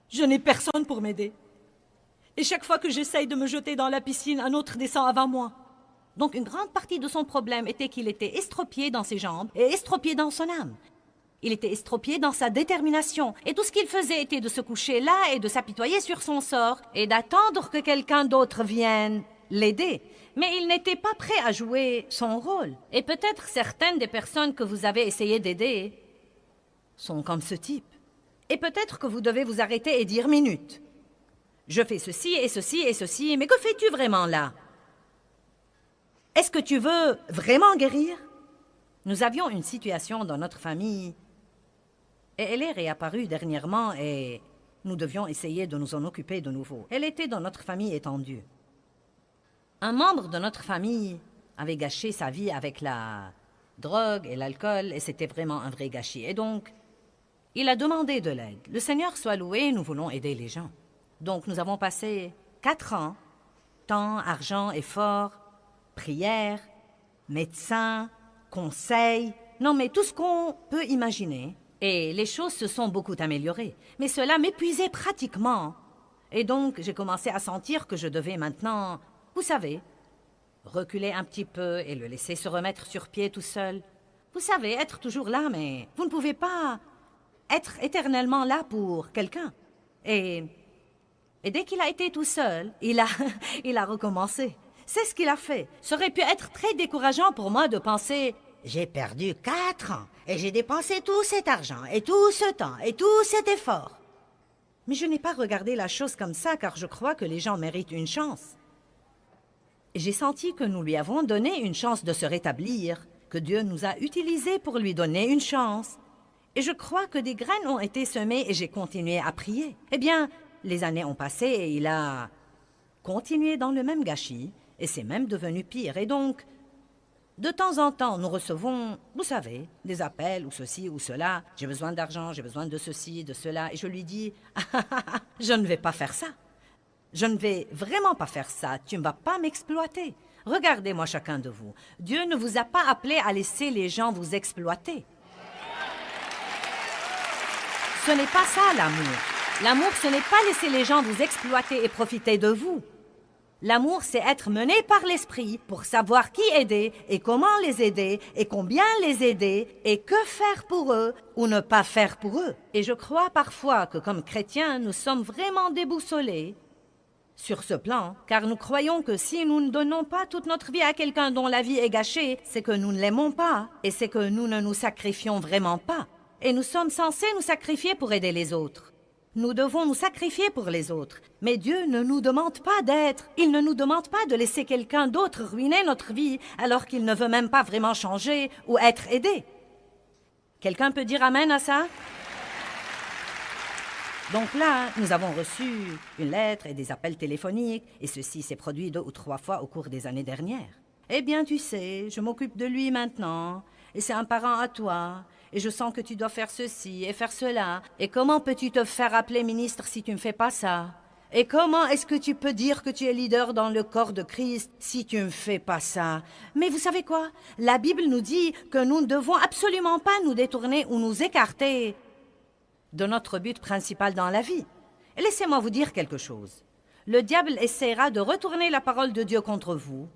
je n'ai personne pour m'aider. Et chaque fois que j'essaye de me jeter dans la piscine, un autre descend avant moi. Donc une grande partie de son problème était qu'il était estropié dans ses jambes et estropié dans son âme. Il était estropié dans sa détermination. Et tout ce qu'il faisait était de se coucher là et de s'apitoyer sur son sort et d'attendre que quelqu'un d'autre vienne l'aider. Mais il n'était pas prêt à jouer son rôle. Et peut-être certaines des personnes que vous avez essayé d'aider sont comme ce type. Et peut-être que vous devez vous arrêter et dire « minute ». Je fais ceci et ceci et ceci, mais que fais-tu vraiment là? Est-ce que tu veux vraiment guérir? Nous avions une situation dans notre famille et elle est réapparue dernièrement et nous devions essayer de nous en occuper de nouveau. Elle était dans notre famille étendue. Un membre de notre famille avait gâché sa vie avec la drogue et l'alcool et c'était vraiment un vrai gâchis. Et donc, il a demandé de l'aide. Le Seigneur soit loué, nous voulons aider les gens. Donc, nous avons passé 4 ans, temps, argent, effort, prière, médecin, conseil, non mais tout ce qu'on peut imaginer. Et les choses se sont beaucoup améliorées. Mais cela m'épuisait pratiquement. Et donc, j'ai commencé à sentir que je devais maintenant, vous savez, reculer un petit peu et le laisser se remettre sur pied tout seul. Vous savez, être toujours là, mais vous ne pouvez pas être éternellement là pour quelqu'un. Et dès qu'il a été tout seul, il a recommencé. C'est ce qu'il a fait. Ça aurait pu être très décourageant pour moi de penser « J'ai perdu 4 ans et j'ai dépensé tout cet argent et tout ce temps et tout cet effort. » Mais je n'ai pas regardé la chose comme ça car je crois que les gens méritent une chance. Et j'ai senti que nous lui avons donné une chance de se rétablir, que Dieu nous a utilisés pour lui donner une chance. Et je crois que des graines ont été semées et j'ai continué à prier. Eh bien, les années ont passé et il a continué dans le même gâchis et c'est même devenu pire. Et donc, de temps en temps, nous recevons, vous savez, des appels ou ceci ou cela. J'ai besoin d'argent, j'ai besoin de ceci, de cela. Et je lui dis, je ne vais pas faire ça. Je ne vais vraiment pas faire ça. Tu ne vas pas m'exploiter. Regardez-moi chacun de vous. Dieu ne vous a pas appelé à laisser les gens vous exploiter. Ce n'est pas ça l'amour. L'amour, ce n'est pas laisser les gens vous exploiter et profiter de vous. L'amour, c'est être mené par l'esprit pour savoir qui aider et comment les aider et combien les aider et que faire pour eux ou ne pas faire pour eux. Et je crois parfois que comme chrétiens, nous sommes vraiment déboussolés sur ce plan, car nous croyons que si nous ne donnons pas toute notre vie à quelqu'un dont la vie est gâchée, c'est que nous ne l'aimons pas et c'est que nous ne nous sacrifions vraiment pas. Et nous sommes censés nous sacrifier pour aider les autres. Nous devons nous sacrifier pour les autres. Mais Dieu ne nous demande pas d'être. Il ne nous demande pas de laisser quelqu'un d'autre ruiner notre vie alors qu'il ne veut même pas vraiment changer ou être aidé. Quelqu'un peut dire amen à ça? Donc là, nous avons reçu une lettre et des appels téléphoniques, et ceci s'est produit 2 ou 3 fois au cours des années dernières. Eh bien, tu sais, je m'occupe de lui maintenant, et c'est un parent à toi, et je sens que tu dois faire ceci et faire cela. Et comment peux-tu te faire appeler ministre si tu ne fais pas ça? Et comment est-ce que tu peux dire que tu es leader dans le corps de Christ si tu ne fais pas ça? Mais vous savez quoi? La Bible nous dit que nous ne devons absolument pas nous détourner ou nous écarter de notre but principal dans la vie. Et laissez-moi vous dire quelque chose. Le diable essaiera de retourner la parole de Dieu contre vous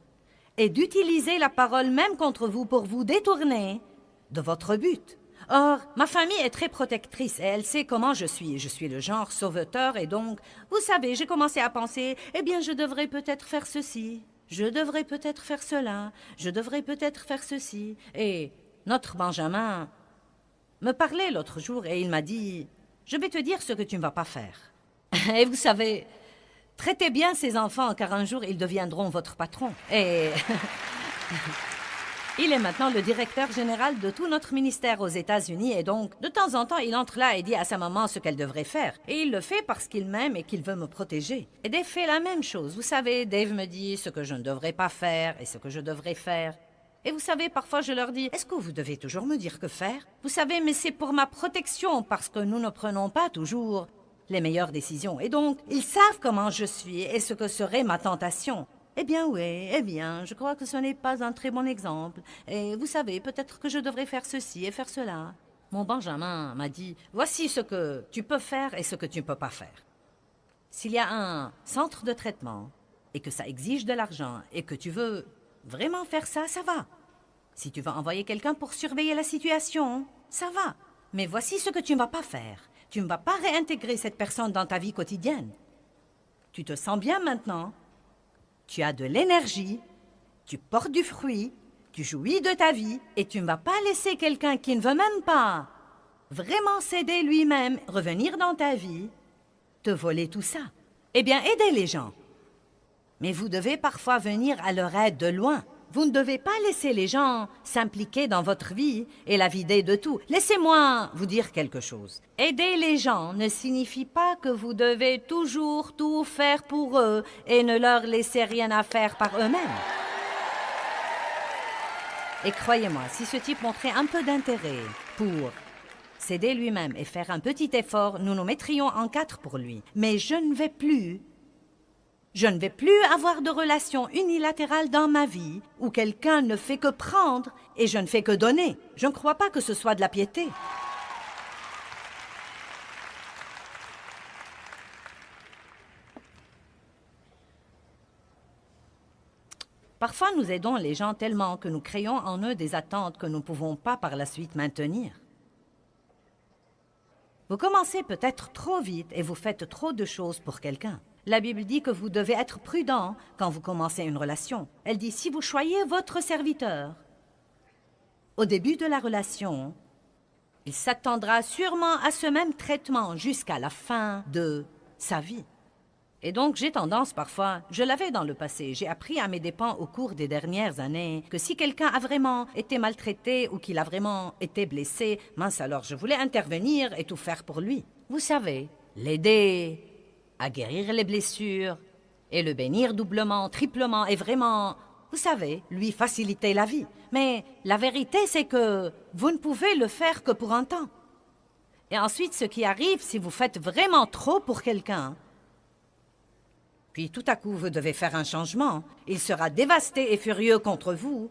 et d'utiliser la parole même contre vous pour vous détourner de votre but. Or, ma famille est très protectrice et elle sait comment je suis. Je suis le genre sauveteur et donc, vous savez, j'ai commencé à penser, eh bien, je devrais peut-être faire ceci, je devrais peut-être faire cela, je devrais peut-être faire ceci. Et notre Benjamin me parlait l'autre jour et il m'a dit, je vais te dire ce que tu ne vas pas faire. Et vous savez, traitez bien ces enfants car un jour ils deviendront votre patron. Et il est maintenant le directeur général de tout notre ministère aux États-Unis et donc, de temps en temps, il entre là et dit à sa maman ce qu'elle devrait faire. Et il le fait parce qu'il m'aime et qu'il veut me protéger. Et Dave fait la même chose. Vous savez, Dave me dit ce que je ne devrais pas faire et ce que je devrais faire. Et vous savez, parfois je leur dis, est-ce que vous devez toujours me dire que faire? Vous savez, mais c'est pour ma protection parce que nous ne prenons pas toujours les meilleures décisions. Et donc, ils savent comment je suis et ce que serait ma tentation. Eh bien oui, eh bien, je crois que ce n'est pas un très bon exemple. Et vous savez, peut-être que je devrais faire ceci et faire cela. Mon Benjamin m'a dit, voici ce que tu peux faire et ce que tu ne peux pas faire. S'il y a un centre de traitement et que ça exige de l'argent et que tu veux vraiment faire ça, ça va. Si tu veux envoyer quelqu'un pour surveiller la situation, ça va. Mais voici ce que tu ne vas pas faire. Tu ne vas pas réintégrer cette personne dans ta vie quotidienne. Tu te sens bien maintenant. Tu as de l'énergie. Tu portes du fruit. Tu jouis de ta vie. Et tu ne vas pas laisser quelqu'un qui ne veut même pas vraiment s'aider lui-même, revenir dans ta vie, te voler tout ça. Eh bien, aidez les gens. Mais vous devez parfois venir à leur aide de loin. Vous ne devez pas laisser les gens s'impliquer dans votre vie et la vider de tout. Laissez-moi vous dire quelque chose. Aider les gens ne signifie pas que vous devez toujours tout faire pour eux et ne leur laisser rien à faire par eux-mêmes. Et croyez-moi, si ce type montrait un peu d'intérêt pour s'aider lui-même et faire un petit effort, nous nous mettrions en 4 pour lui. Mais je ne vais plus avoir de relation unilatérale dans ma vie où quelqu'un ne fait que prendre et je ne fais que donner. Je ne crois pas que ce soit de la piété. Parfois, nous aidons les gens tellement que nous créons en eux des attentes que nous ne pouvons pas par la suite maintenir. Vous commencez peut-être trop vite et vous faites trop de choses pour quelqu'un. La Bible dit que vous devez être prudent quand vous commencez une relation. Elle dit, si vous choyez votre serviteur, au début de la relation, il s'attendra sûrement à ce même traitement jusqu'à la fin de sa vie. Et donc, j'ai tendance parfois, je l'avais dans le passé, j'ai appris à mes dépens au cours des dernières années que si quelqu'un a vraiment été maltraité ou qu'il a vraiment été blessé, mince alors, je voulais intervenir et tout faire pour lui. Vous savez, l'aider à guérir les blessures et le bénir doublement, triplement et vraiment, vous savez, lui faciliter la vie. Mais la vérité, c'est que vous ne pouvez le faire que pour un temps. Et ensuite, ce qui arrive, si vous faites vraiment trop pour quelqu'un, puis tout à coup, vous devez faire un changement. Il sera dévasté et furieux contre vous.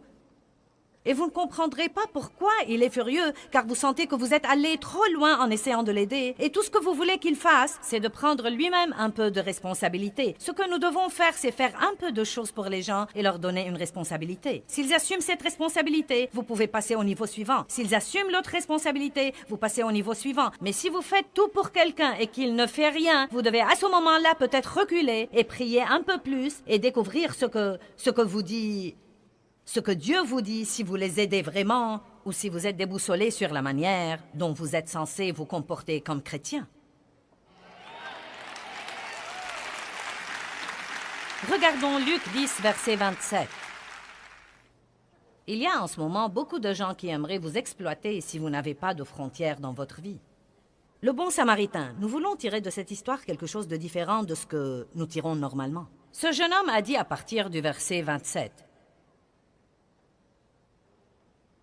Et vous ne comprendrez pas pourquoi il est furieux, car vous sentez que vous êtes allé trop loin en essayant de l'aider. Et tout ce que vous voulez qu'il fasse, c'est de prendre lui-même un peu de responsabilité. Ce que nous devons faire, c'est faire un peu de choses pour les gens et leur donner une responsabilité. S'ils assument cette responsabilité, vous pouvez passer au niveau suivant. S'ils assument l'autre responsabilité, vous passez au niveau suivant. Mais si vous faites tout pour quelqu'un et qu'il ne fait rien, vous devez à ce moment-là peut-être reculer et prier un peu plus et découvrir ce que vous dit... Ce que Dieu vous dit si vous les aidez vraiment ou si vous êtes déboussolé sur la manière dont vous êtes censé vous comporter comme chrétien. Regardons Luc 10, verset 27. Il y a en ce moment beaucoup de gens qui aimeraient vous exploiter si vous n'avez pas de frontières dans votre vie. Le bon samaritain, nous voulons tirer de cette histoire quelque chose de différent de ce que nous tirons normalement. Ce jeune homme a dit à partir du verset 27.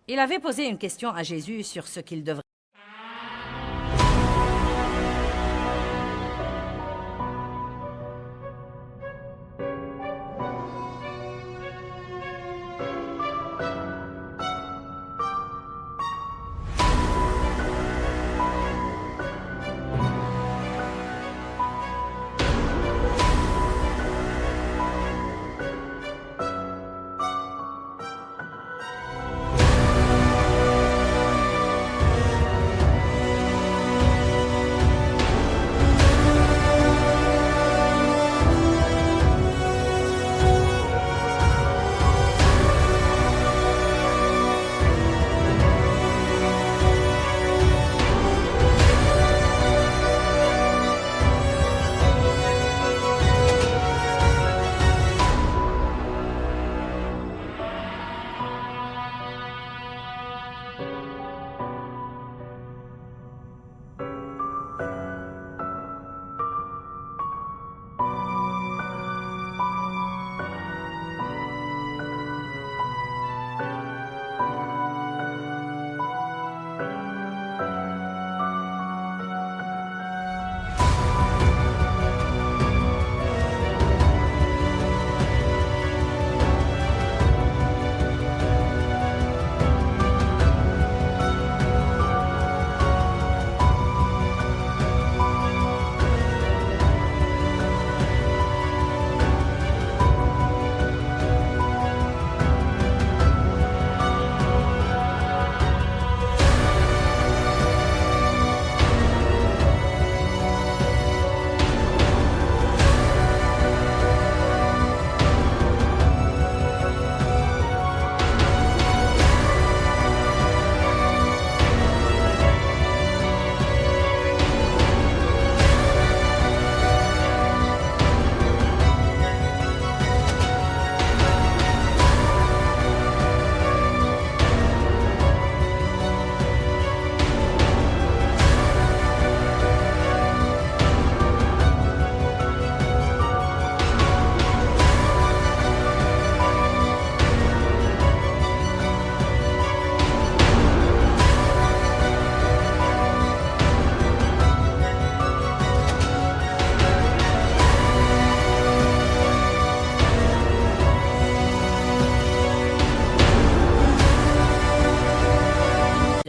Il avait posé une question à Jésus sur ce qu'il devrait.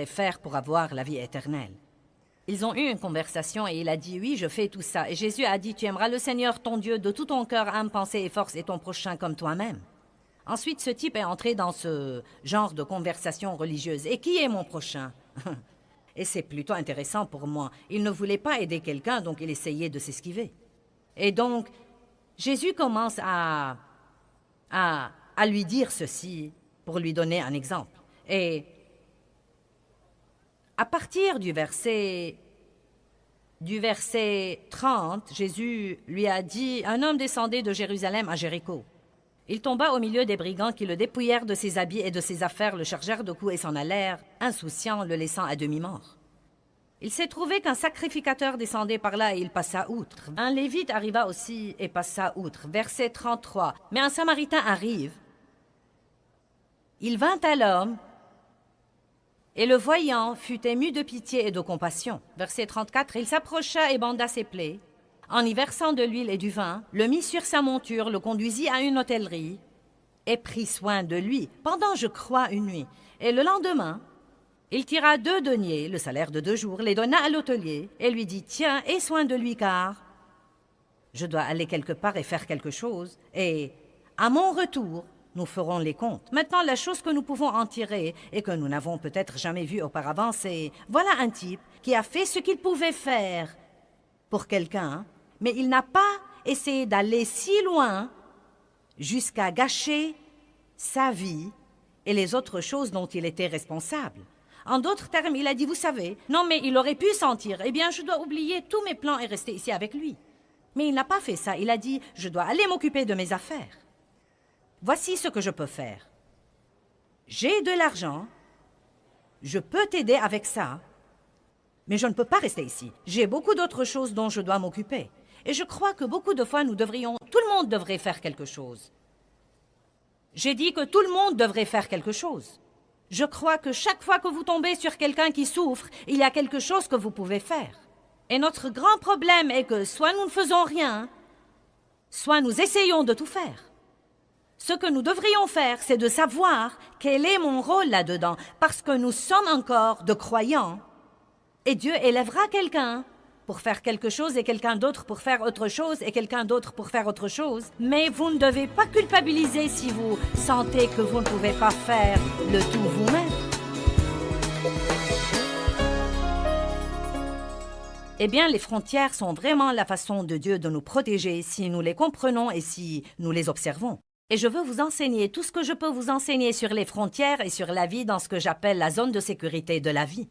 Faire pour avoir la vie éternelle. Ils ont eu une conversation et il a dit « Oui, je fais tout ça. » Et Jésus a dit « Tu aimeras le Seigneur, ton Dieu, de tout ton cœur, âme, pensée et force et ton prochain comme toi-même. » Ensuite, ce type est entré dans ce genre de conversation religieuse. « Et qui est mon prochain? » Et c'est plutôt intéressant pour moi. Il ne voulait pas aider quelqu'un, donc il essayait de s'esquiver. Et donc, Jésus commence à lui dire ceci pour lui donner un exemple. Et à partir du verset 30, Jésus lui a dit « Un homme descendait de Jérusalem à Jéricho. Il tomba au milieu des brigands qui le dépouillèrent de ses habits et de ses affaires, le chargèrent de coups et s'en allèrent, insouciants, le laissant à demi-mort. Il s'est trouvé qu'un sacrificateur descendait par là et il passa outre. Un Lévite arriva aussi et passa outre. » Verset 33. « Mais un Samaritain arrive. Il vint à l'homme, et le voyant fut ému de pitié et de compassion. » Verset 34. « Il s'approcha et banda ses plaies. En y versant de l'huile et du vin, le mit sur sa monture, le conduisit à une hôtellerie ait pris soin de lui pendant, je crois, une nuit. Et le lendemain, il tira 2 deniers, le salaire de 2 jours, les donna à l'hôtelier et lui dit « Tiens, aie soin de lui car je dois aller quelque part et faire quelque chose. Et à mon retour, nous ferons les comptes. » Maintenant, la chose que nous pouvons en tirer et que nous n'avons peut-être jamais vue auparavant, c'est voilà un type qui a fait ce qu'il pouvait faire pour quelqu'un, mais il n'a pas essayé d'aller si loin jusqu'à gâcher sa vie et les autres choses dont il était responsable. En d'autres termes, il a dit, vous savez, non mais il aurait pu sentir, eh bien je dois oublier tous mes plans et rester ici avec lui. Mais il n'a pas fait ça, il a dit, je dois aller m'occuper de mes affaires. Voici ce que je peux faire. J'ai de l'argent, je peux t'aider avec ça, mais je ne peux pas rester ici. J'ai beaucoup d'autres choses dont je dois m'occuper. Et je crois que beaucoup de fois, tout le monde devrait faire quelque chose. J'ai dit que tout le monde devrait faire quelque chose. Je crois que chaque fois que vous tombez sur quelqu'un qui souffre, il y a quelque chose que vous pouvez faire. Et notre grand problème est que soit nous ne faisons rien, soit nous essayons de tout faire. Ce que nous devrions faire, c'est de savoir quel est mon rôle là-dedans, parce que nous sommes encore de croyants. Et Dieu élèvera quelqu'un pour faire quelque chose et quelqu'un d'autre pour faire autre chose et quelqu'un d'autre pour faire autre chose. Mais vous ne devez pas culpabiliser si vous sentez que vous ne pouvez pas faire le tout vous-même. Eh bien, les frontières sont vraiment la façon de Dieu de nous protéger si nous les comprenons et si nous les observons. Et je veux vous enseigner tout ce que je peux vous enseigner sur les frontières et sur la vie dans ce que j'appelle la zone de sécurité de la vie.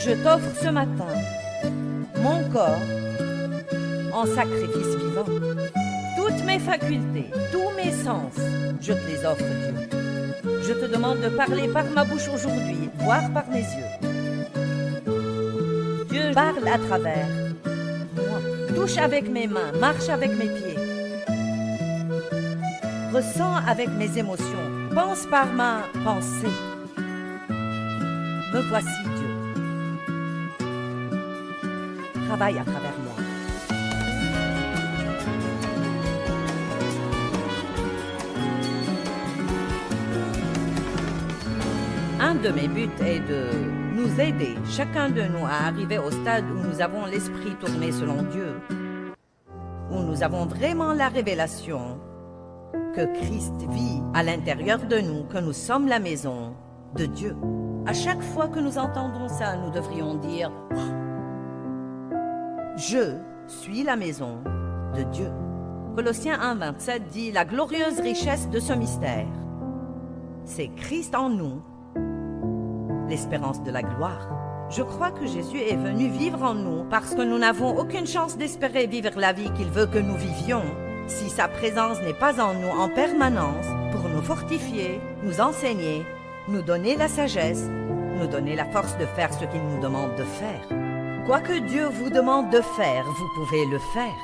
Je t'offre ce matin mon corps en sacrifice vivant. Toutes mes facultés, tous mes sens, je te les offre, Dieu. Je te demande de parler par ma bouche aujourd'hui, voir par mes yeux. Dieu parle à travers moi. Touche avec mes mains, marche avec mes pieds. Ressens avec mes émotions, pense par ma pensée. Me voici, Dieu. Travaille à travers moi. Un de mes buts est de nous aider, chacun de nous, à arriver au stade où nous avons l'esprit tourné selon Dieu, où nous avons vraiment la révélation que Christ vit à l'intérieur de nous, que nous sommes la maison de Dieu. À chaque fois que nous entendons ça, nous devrions dire « Je suis la maison de Dieu. » Colossiens 1,27 dit « La glorieuse richesse de ce mystère, c'est Christ en nous, l'espérance de la gloire. » Je crois que Jésus est venu vivre en nous parce que nous n'avons aucune chance d'espérer vivre la vie qu'il veut que nous vivions si sa présence n'est pas en nous en permanence pour nous fortifier, nous enseigner, nous donner la sagesse, nous donner la force de faire ce qu'il nous demande de faire. Quoi que Dieu vous demande de faire, vous pouvez le faire.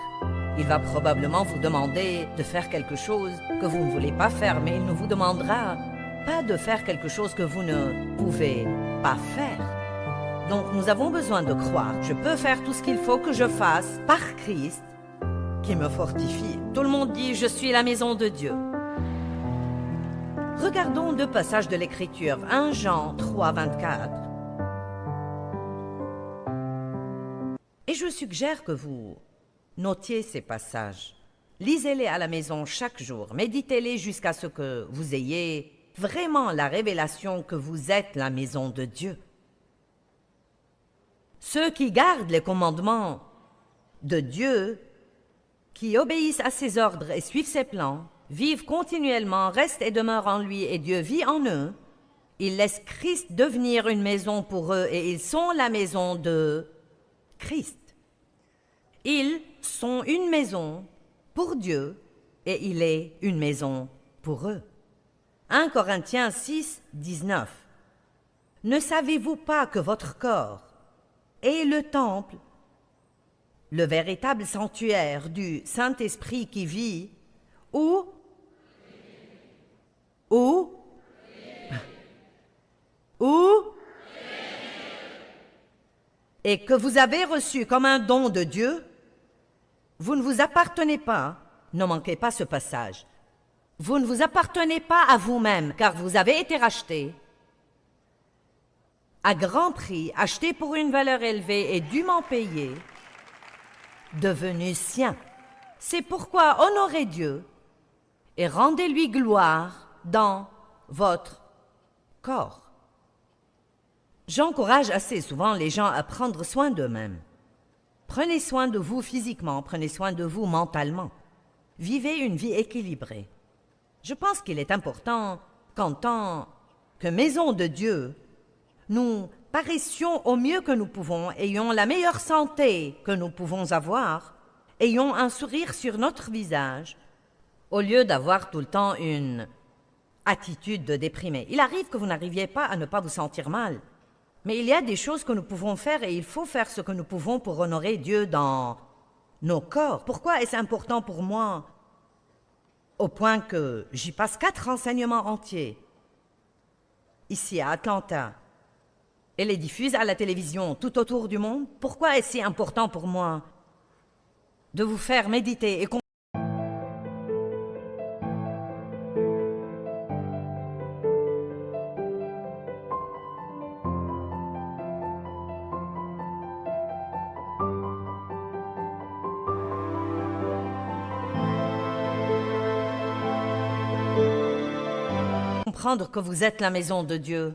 Il va probablement vous demander de faire quelque chose que vous ne voulez pas faire, mais il ne vous demandera pas de faire quelque chose que vous ne pouvez pas faire. Donc nous avons besoin de croire. Je peux faire tout ce qu'il faut que je fasse par Christ qui me fortifie. Tout le monde dit « Je suis la maison de Dieu ». Regardons 2 passages de l'Écriture. 1 Jean 3, 24. Et je suggère que vous notiez ces passages. Lisez-les à la maison chaque jour, méditez-les jusqu'à ce que vous ayez vraiment la révélation que vous êtes la maison de Dieu. Ceux qui gardent les commandements de Dieu, qui obéissent à ses ordres et suivent ses plans, vivent continuellement, restent et demeurent en lui et Dieu vit en eux, ils laissent Christ devenir une maison pour eux et ils sont la maison de Christ. Ils sont une maison pour Dieu et il est une maison pour eux. 1 Corinthiens 6, 19. Ne savez-vous pas que votre corps est le temple, le véritable sanctuaire du Saint-Esprit qui vit, où et que vous avez reçu comme un don de Dieu? Vous ne vous appartenez pas, ne manquez pas ce passage. Vous ne vous appartenez pas à vous-même, car vous avez été rachetés à grand prix, achetés pour une valeur élevée et dûment payés, devenus siens. C'est pourquoi honorez Dieu et rendez-lui gloire dans votre corps. J'encourage assez souvent les gens à prendre soin d'eux-mêmes. Prenez soin de vous physiquement, prenez soin de vous mentalement. Vivez une vie équilibrée. Je pense qu'il est important qu'en tant que maison de Dieu, nous paraissions au mieux que nous pouvons, ayons la meilleure santé que nous pouvons avoir, ayons un sourire sur notre visage, au lieu d'avoir tout le temps une attitude de déprimé. Il arrive que vous n'arriviez pas à ne pas vous sentir mal, mais il y a des choses que nous pouvons faire et il faut faire ce que nous pouvons pour honorer Dieu dans nos corps. Pourquoi est-ce important pour moi au point que j'y passe 4 enseignements entiers ici à Atlanta et les diffuse à la télévision tout autour du monde? Pourquoi est-ce si important pour moi de vous faire méditer et comprendre que vous êtes la maison de Dieu?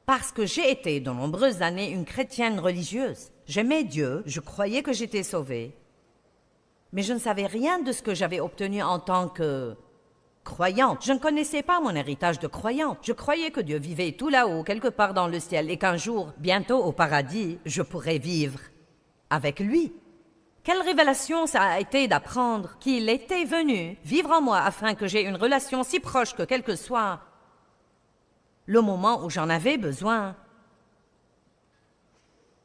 Parce que j'ai été de nombreuses années une chrétienne religieuse. J'aimais Dieu, je croyais que j'étais sauvée, mais je ne savais rien de ce que j'avais obtenu en tant que croyante. Je ne connaissais pas mon héritage de croyante. Je croyais que Dieu vivait tout là-haut, quelque part dans le ciel, et qu'un jour, bientôt au paradis, je pourrais vivre avec lui. Quelle révélation ça a été d'apprendre qu'il était venu vivre en moi afin que j'aie une relation si proche que quel que soit le moment où j'en avais besoin,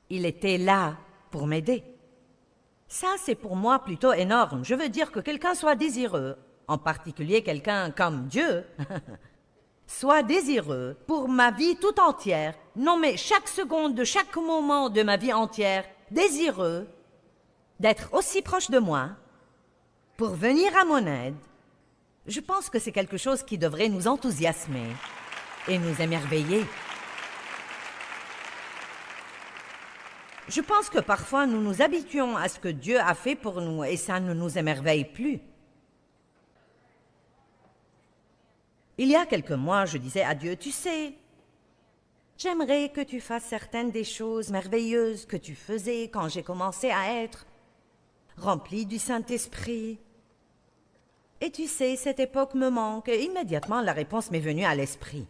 il était là pour m'aider. Ça, c'est pour moi plutôt énorme. Je veux dire que quelqu'un soit désireux, en particulier quelqu'un comme Dieu, soit désireux pour ma vie tout entière, non mais chaque seconde de chaque moment de ma vie entière, désireux d'être aussi proche de moi, pour venir à mon aide. Je pense que c'est quelque chose qui devrait nous enthousiasmer et nous émerveiller. Je pense que parfois nous nous habituons à ce que Dieu a fait pour nous et ça ne nous émerveille plus. Il y a quelques mois, je disais à Dieu, tu sais, j'aimerais que tu fasses certaines des choses merveilleuses que tu faisais quand j'ai commencé à être rempli du Saint-Esprit. Et tu sais, cette époque me manque. Et immédiatement, la réponse m'est venue à l'esprit.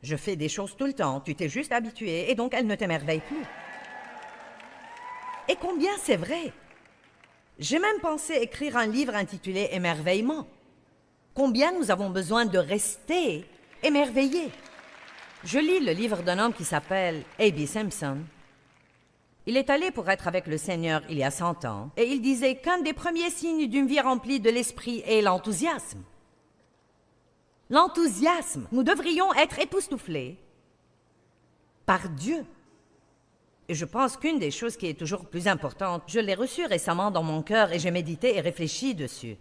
Je fais des choses tout le temps, tu t'es juste habitué, et donc elles ne t'émerveillent plus. Et combien c'est vrai! J'ai même pensé écrire un livre intitulé « Émerveillement ». Combien nous avons besoin de rester émerveillés. Je lis le livre d'un homme qui s'appelle A.B. Simpson. Il est allé pour être avec le Seigneur il y a 100 ans, et il disait qu'un des premiers signes d'une vie remplie de l'esprit est l'enthousiasme. L'enthousiasme, nous devrions être époustouflés par Dieu. Et je pense qu'une des choses qui est toujours plus importante, je l'ai reçue récemment dans mon cœur et j'ai médité et réfléchi dessus.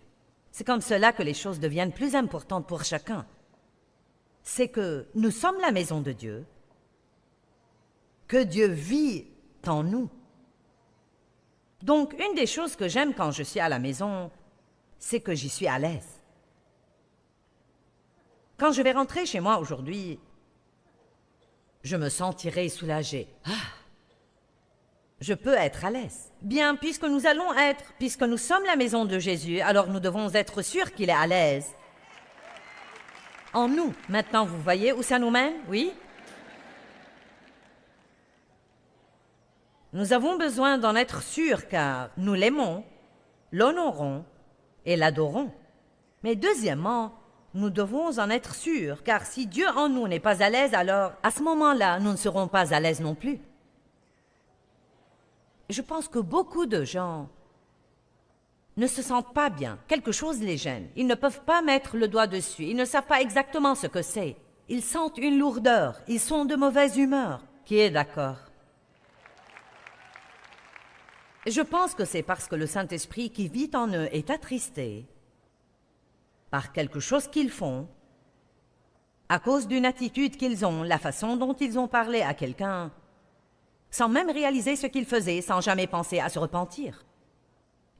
C'est comme cela que les choses deviennent plus importantes pour chacun. C'est que nous sommes la maison de Dieu, que Dieu vit en nous. Donc, une des choses que j'aime quand je suis à la maison, c'est que j'y suis à l'aise. Quand je vais rentrer chez moi aujourd'hui, je me sentirai soulagée. Je peux être à l'aise. Bien, puisque nous allons être, puisque nous sommes la maison de Jésus, alors nous devons être sûrs qu'il est à l'aise. En nous. Maintenant, vous voyez où ça nous mène, oui? Nous avons besoin d'en être sûrs car nous l'aimons, l'honorons et l'adorons. Mais deuxièmement, nous devons en être sûrs car si Dieu en nous n'est pas à l'aise, alors à ce moment-là, nous ne serons pas à l'aise non plus. Je pense que beaucoup de gens ne se sentent pas bien. Quelque chose les gêne. Ils ne peuvent pas mettre le doigt dessus. Ils ne savent pas exactement ce que c'est. Ils sentent une lourdeur. Ils sont de mauvaise humeur. Qui est d'accord? Je pense que c'est parce que le Saint-Esprit qui vit en eux est attristé par quelque chose qu'ils font, à cause d'une attitude qu'ils ont, la façon dont ils ont parlé à quelqu'un, sans même réaliser ce qu'ils faisaient, sans jamais penser à se repentir.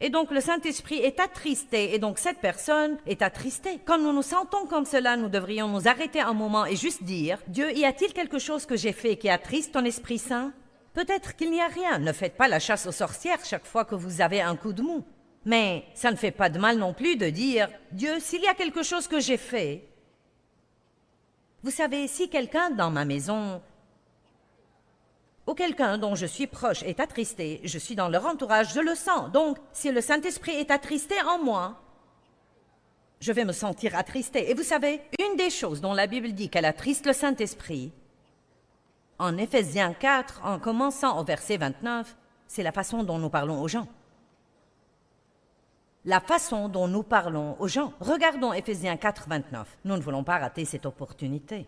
Et donc le Saint-Esprit est attristé, et donc cette personne est attristée. Quand nous nous sentons comme cela, nous devrions nous arrêter un moment et juste dire, « Dieu, y a-t-il quelque chose que j'ai fait qui attriste ton Esprit Saint? Peut-être qu'il n'y a rien. Ne faites pas la chasse aux sorcières chaque fois que vous avez un coup de mou. Mais ça ne fait pas de mal non plus de dire, « Dieu, s'il y a quelque chose que j'ai fait... » Vous savez, si quelqu'un dans ma maison... ou quelqu'un dont je suis proche est attristé, je suis dans leur entourage, je le sens. Donc, si le Saint-Esprit est attristé en moi, je vais me sentir attristé. Et vous savez, une des choses dont la Bible dit qu'elle attriste le Saint-Esprit, en Éphésiens 4, en commençant au verset 29, c'est la façon dont nous parlons aux gens. La façon dont nous parlons aux gens. Regardons Éphésiens 4, 29. Nous ne voulons pas rater cette opportunité.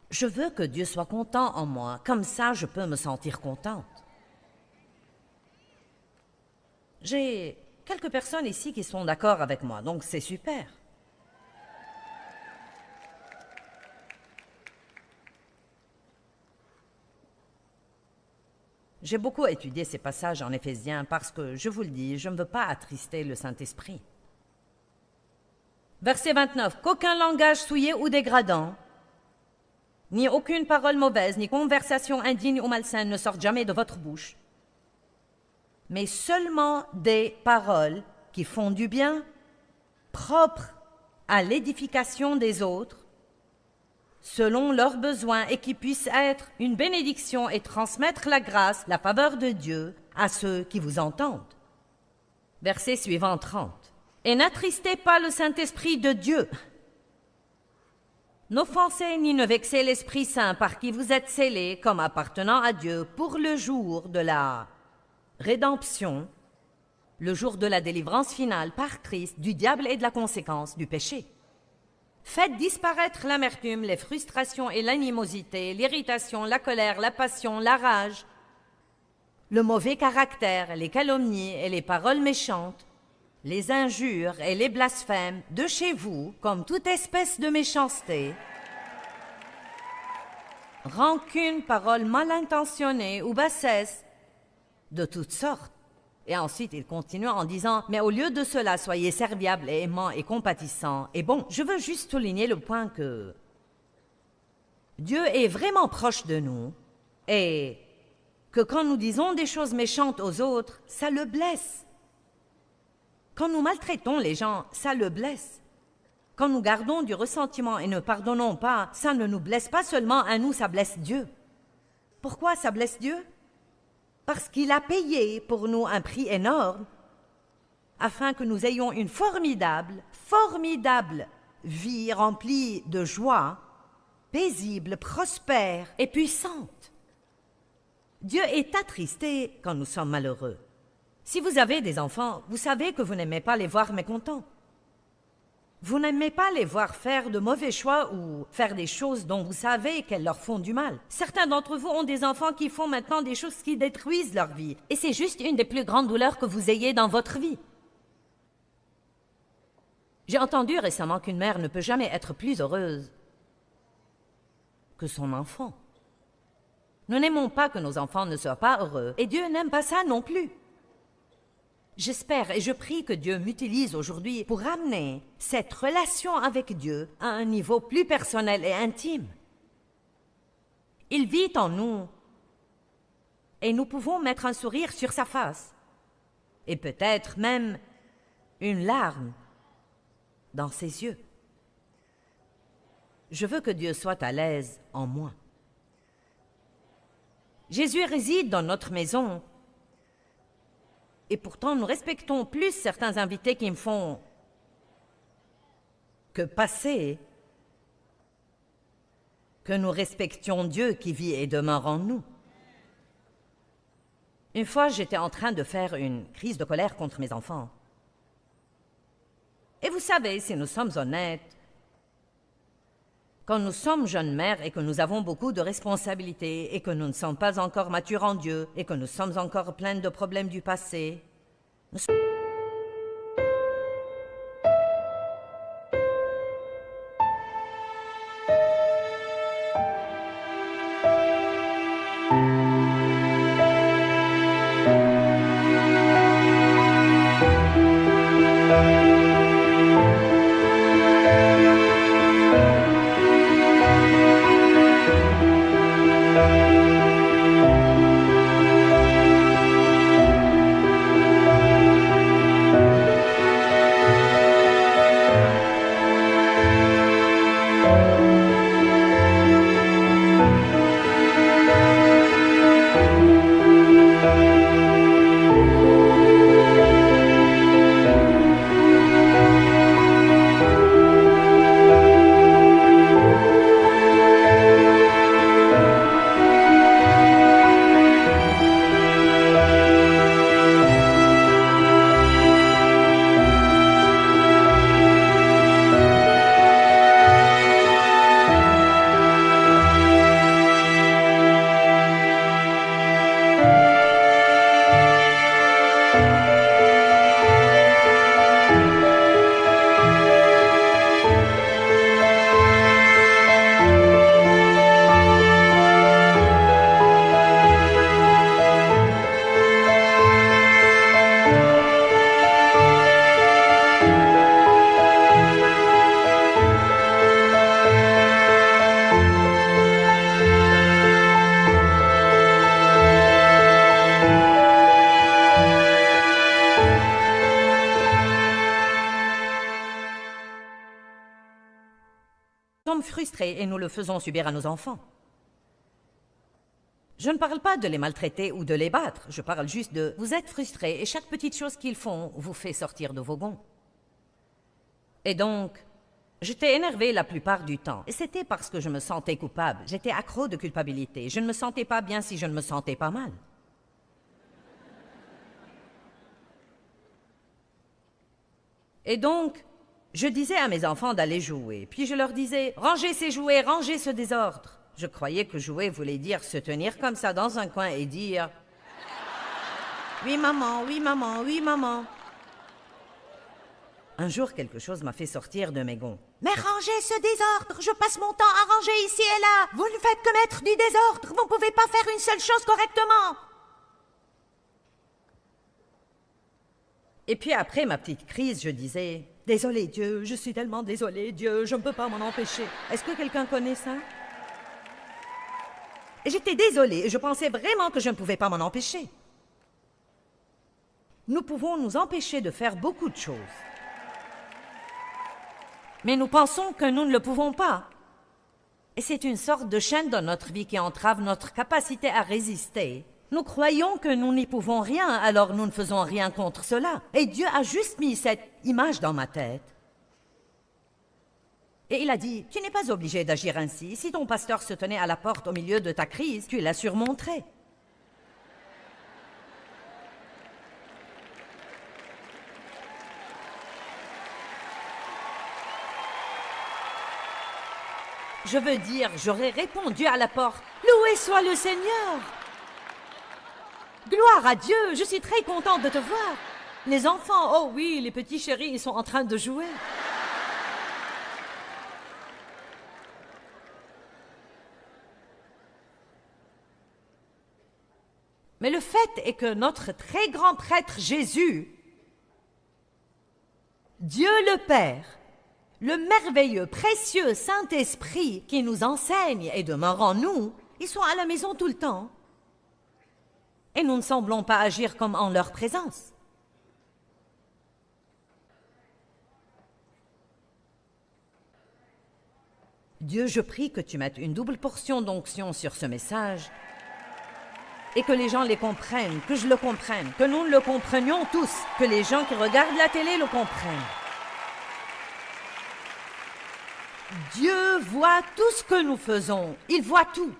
Je veux que Dieu soit content en moi, comme ça je peux me sentir contente. J'ai quelques personnes ici qui sont d'accord avec moi, donc c'est super. J'ai beaucoup étudié ces passages en Éphésiens parce que, je vous le dis, je ne veux pas attrister le Saint-Esprit. Verset 29. Qu'aucun langage souillé ou dégradant, ni aucune parole mauvaise, ni conversation indigne ou malsaine ne sortent jamais de votre bouche, mais seulement des paroles qui font du bien, propres à l'édification des autres, selon leurs besoins, et qui puissent être une bénédiction et transmettre la grâce, la faveur de Dieu à ceux qui vous entendent. Verset suivant 30. Et n'attristez pas le Saint-Esprit de Dieu. N'offensez ni ne vexez l'Esprit Saint par qui vous êtes scellés comme appartenant à Dieu pour le jour de la rédemption, le jour de la délivrance finale par Christ du diable et de la conséquence du péché. Faites disparaître l'amertume, les frustrations et l'animosité, l'irritation, la colère, la passion, la rage, le mauvais caractère, les calomnies et les paroles méchantes, les injures et les blasphèmes de chez vous, comme toute espèce de méchanceté, rancune, paroles mal intentionnées ou bassesse, de toutes sortes. Et ensuite, il continue en disant, « Mais au lieu de cela, soyez serviables et aimants et compatissants. » Et bon, je veux juste souligner le point que Dieu est vraiment proche de nous et que quand nous disons des choses méchantes aux autres, ça le blesse. Quand nous maltraitons les gens, ça le blesse. Quand nous gardons du ressentiment et ne pardonnons pas, ça ne nous blesse pas seulement à nous, ça blesse Dieu. Pourquoi ça blesse Dieu? Parce qu'il a payé pour nous un prix énorme afin que nous ayons une formidable vie remplie de joie, paisible, prospère et puissante. Dieu est attristé quand nous sommes malheureux. Si vous avez des enfants, vous savez que vous n'aimez pas les voir mécontents. Vous n'aimez pas les voir faire de mauvais choix ou faire des choses dont vous savez qu'elles leur font du mal. Certains d'entre vous ont des enfants qui font maintenant des choses qui détruisent leur vie. Et c'est juste une des plus grandes douleurs que vous ayez dans votre vie. J'ai entendu récemment qu'une mère ne peut jamais être plus heureuse que son enfant. Nous n'aimons pas que nos enfants ne soient pas heureux. Et Dieu n'aime pas ça non plus. J'espère et je prie que Dieu m'utilise aujourd'hui pour amener cette relation avec Dieu à un niveau plus personnel et intime. Il vit en nous et nous pouvons mettre un sourire sur sa face et peut-être même une larme dans ses yeux. Je veux que Dieu soit à l'aise en moi. Jésus réside dans notre maison. Et pourtant, nous respectons plus certains invités qui me font que passer, que nous respections Dieu qui vit et demeure en nous. Une fois, j'étais en train de faire une crise de colère contre mes enfants. Et vous savez, si nous sommes honnêtes, quand nous sommes jeunes mères et que nous avons beaucoup de responsabilités et que nous ne sommes pas encore matures en Dieu et que nous sommes encore pleines de problèmes du passé, nous sommes frustrés et nous le faisons subir à nos enfants. Je ne parle pas de les maltraiter ou de les battre, je parle juste de vous êtes frustrés et chaque petite chose qu'ils font vous fait sortir de vos gonds. Et donc, j'étais énervée la plupart du temps et c'était parce que je me sentais coupable. J'étais accro de culpabilité. Je ne me sentais pas bien si je ne me sentais pas mal. Et donc, je disais à mes enfants d'aller jouer, puis je leur disais « Rangez ces jouets, rangez ce désordre ». Je croyais que jouer voulait dire se tenir comme ça dans un coin et dire « Oui maman, oui maman, oui maman ». Un jour, quelque chose m'a fait sortir de mes gonds. « Mais rangez ce désordre, je passe mon temps à ranger ici et là. Vous ne faites que mettre du désordre, vous ne pouvez pas faire une seule chose correctement. » Et puis après ma petite crise, je disais « Désolé Dieu, je suis tellement désolée Dieu, je ne peux pas m'en empêcher. » Est-ce que quelqu'un connaît ça? Et j'étais désolée et je pensais vraiment que je ne pouvais pas m'en empêcher. Nous pouvons nous empêcher de faire beaucoup de choses. Mais nous pensons que nous ne le pouvons pas. Et c'est une sorte de chaîne dans notre vie qui entrave notre capacité à résister. Nous croyons que nous n'y pouvons rien, alors nous ne faisons rien contre cela. Et Dieu a juste mis cette image dans ma tête. Et il a dit, tu n'es pas obligé d'agir ainsi. Si ton pasteur se tenait à la porte au milieu de ta crise, tu la surmonterais. Je veux dire, j'aurais répondu à la porte, loué soit le Seigneur. Gloire à Dieu, je suis très contente de te voir. Les enfants, oh oui, les petits chéris, ils sont en train de jouer. Mais le fait est que notre très grand prêtre Jésus Dieu le Père, le merveilleux, précieux Saint-Esprit qui nous enseigne et demeure en nous, ils sont à la maison tout le temps. Et nous ne semblons pas agir comme en leur présence. Dieu, je prie que tu mettes une double portion d'onction sur ce message et que les gens les comprennent, que je le comprenne, que nous le comprenions tous, que les gens qui regardent la télé le comprennent. Dieu voit tout ce que nous faisons, il voit tout.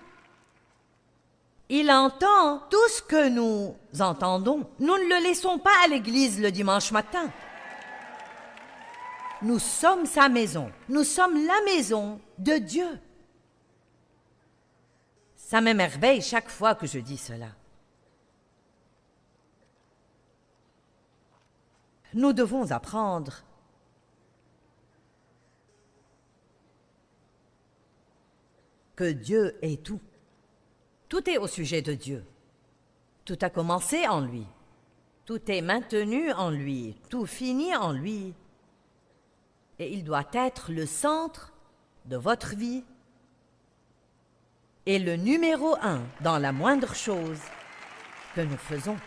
Il entend tout ce que nous entendons. Nous ne le laissons pas à l'église le dimanche matin. Nous sommes sa maison. Nous sommes la maison de Dieu. Ça m'émerveille chaque fois que je dis cela. Nous devons apprendre que Dieu est tout. Tout est au sujet de Dieu. Tout a commencé en lui. Tout est maintenu en lui. Tout finit en lui. Et il doit être le centre de votre vie et le numéro 1 dans la moindre chose que nous faisons.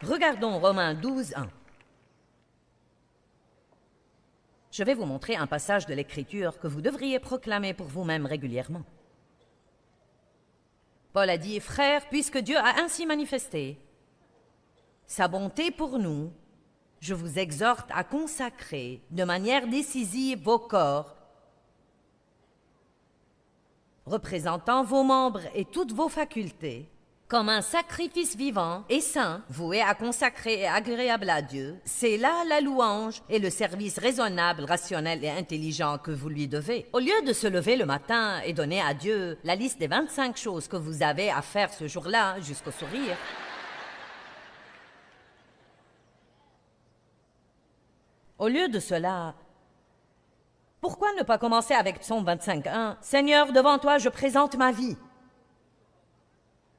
Regardons Romains 12, 1. Je vais vous montrer un passage de l'Écriture que vous devriez proclamer pour vous-même régulièrement. Paul a dit, « Frères, puisque Dieu a ainsi manifesté sa bonté pour nous, je vous exhorte à consacrer de manière décisive vos corps, représentant vos membres et toutes vos facultés, comme un sacrifice vivant et saint, voué à consacrer et agréable à Dieu. C'est là la louange et le service raisonnable, rationnel et intelligent que vous lui devez. Au lieu de se lever le matin et donner à Dieu la liste des 25 choses que vous avez à faire ce jour-là, jusqu'au sourire, au lieu de cela, pourquoi ne pas commencer avec Psaume 25:1 « Seigneur, devant toi, je présente ma vie »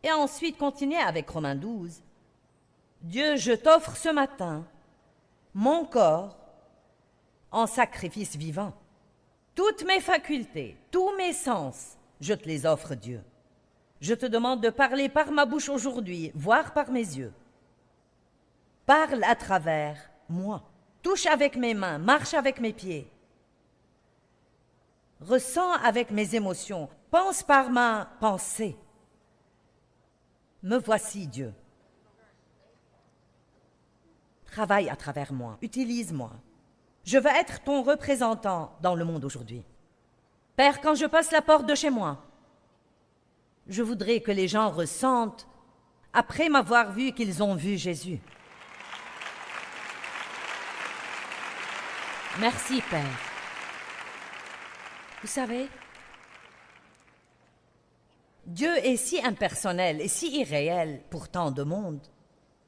et ensuite continuer avec Romains 12 « Dieu, je t'offre ce matin mon corps en sacrifice vivant. Toutes mes facultés, tous mes sens, je te les offre, Dieu. Je te demande de parler par ma bouche aujourd'hui, voir par mes yeux. Parle à travers moi. Touche avec mes mains, marche avec mes pieds. Ressens avec mes émotions, pense par ma pensée. Me voici, Dieu. Travaille à travers moi, utilise-moi. Je veux être ton représentant dans le monde aujourd'hui. Père, quand je passe la porte de chez moi, je voudrais que les gens ressentent, après m'avoir vu, qu'ils ont vu Jésus. Merci, Père. Vous savez, Dieu est si impersonnel et si irréel pour tant de monde.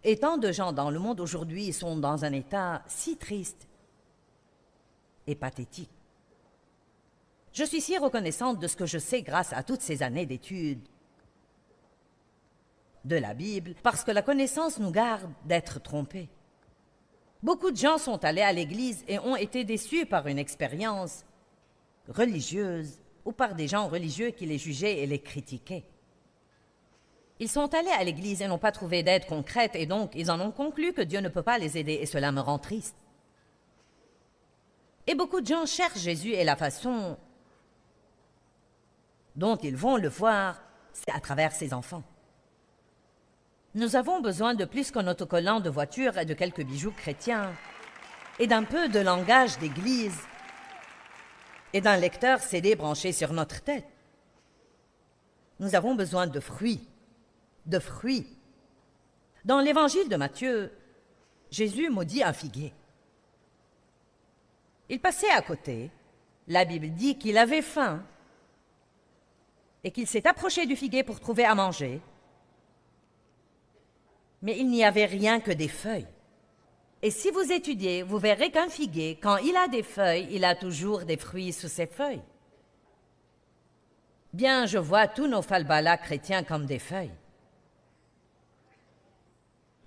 Et tant de gens dans le monde aujourd'hui sont dans un état si triste et pathétique. Je suis si reconnaissante de ce que je sais grâce à toutes ces années d'études de la Bible, parce que la connaissance nous garde d'être trompés. Beaucoup de gens sont allés à l'église et ont été déçus par une expérience religieuse ou par des gens religieux qui les jugeaient et les critiquaient. Ils sont allés à l'église et n'ont pas trouvé d'aide concrète et donc ils en ont conclu que Dieu ne peut pas les aider et cela me rend triste. Et beaucoup de gens cherchent Jésus et la façon dont ils vont le voir, c'est à travers ses enfants. Nous avons besoin de plus qu'un autocollant de voiture et de quelques bijoux chrétiens et d'un peu de langage d'église et d'un lecteur CD branché sur notre tête. Nous avons besoin de fruits, de fruits. Dans l'évangile de Matthieu, Jésus maudit un figuier. Il passait à côté. La Bible dit qu'il avait faim et qu'il s'est approché du figuier pour trouver à manger. Mais il n'y avait rien que des feuilles. Et si vous étudiez, vous verrez qu'un figuier, quand il a des feuilles, il a toujours des fruits sous ses feuilles. Bien, je vois tous nos falbalas chrétiens comme des feuilles.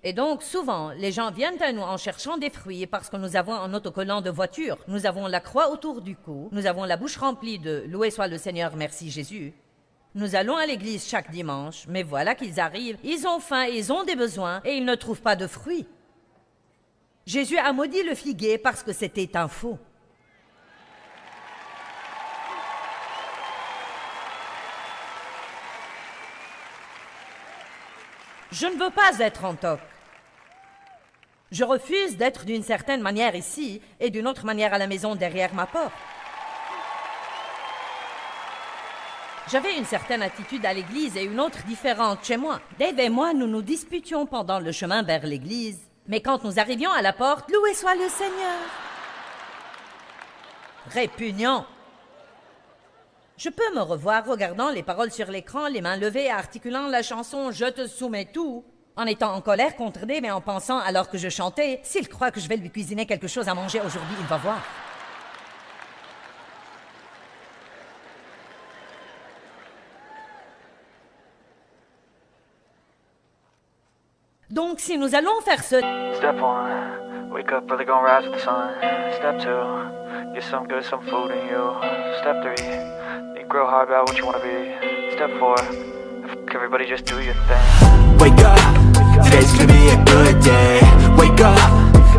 Et donc, souvent, les gens viennent à nous en cherchant des fruits parce que nous avons un autocollant de voiture. Nous avons la croix autour du cou. Nous avons la bouche remplie de « Loué soit le Seigneur, merci Jésus ». Nous allons à l'église chaque dimanche, mais voilà qu'ils arrivent, ils ont faim, ils ont des besoins et ils ne trouvent pas de fruits. Jésus a maudit le figuier parce que c'était un faux. Je ne veux pas être en toc. Je refuse d'être d'une certaine manière ici et d'une autre manière à la maison derrière ma porte. J'avais une certaine attitude à l'église et une autre différente chez moi. Dave et moi, nous nous disputions pendant le chemin vers l'église. Mais quand nous arrivions à la porte, loué soit le Seigneur. Répugnant. Je peux me revoir regardant les paroles sur l'écran, les mains levées et articulant la chanson « Je te soumets tout », en étant en colère contre Dave et en pensant, alors que je chantais, s'il croit que je vais lui cuisiner quelque chose à manger aujourd'hui, il va voir. Donc, si nous allons faire ce... Step 1, wake up early, gonna rise with the sun. Step 2, get some good, some food in you. Step 3, think real hard about what you wanna be. Step 4, everybody just do your thing. Wake up, today's gonna be a good day. Wake up,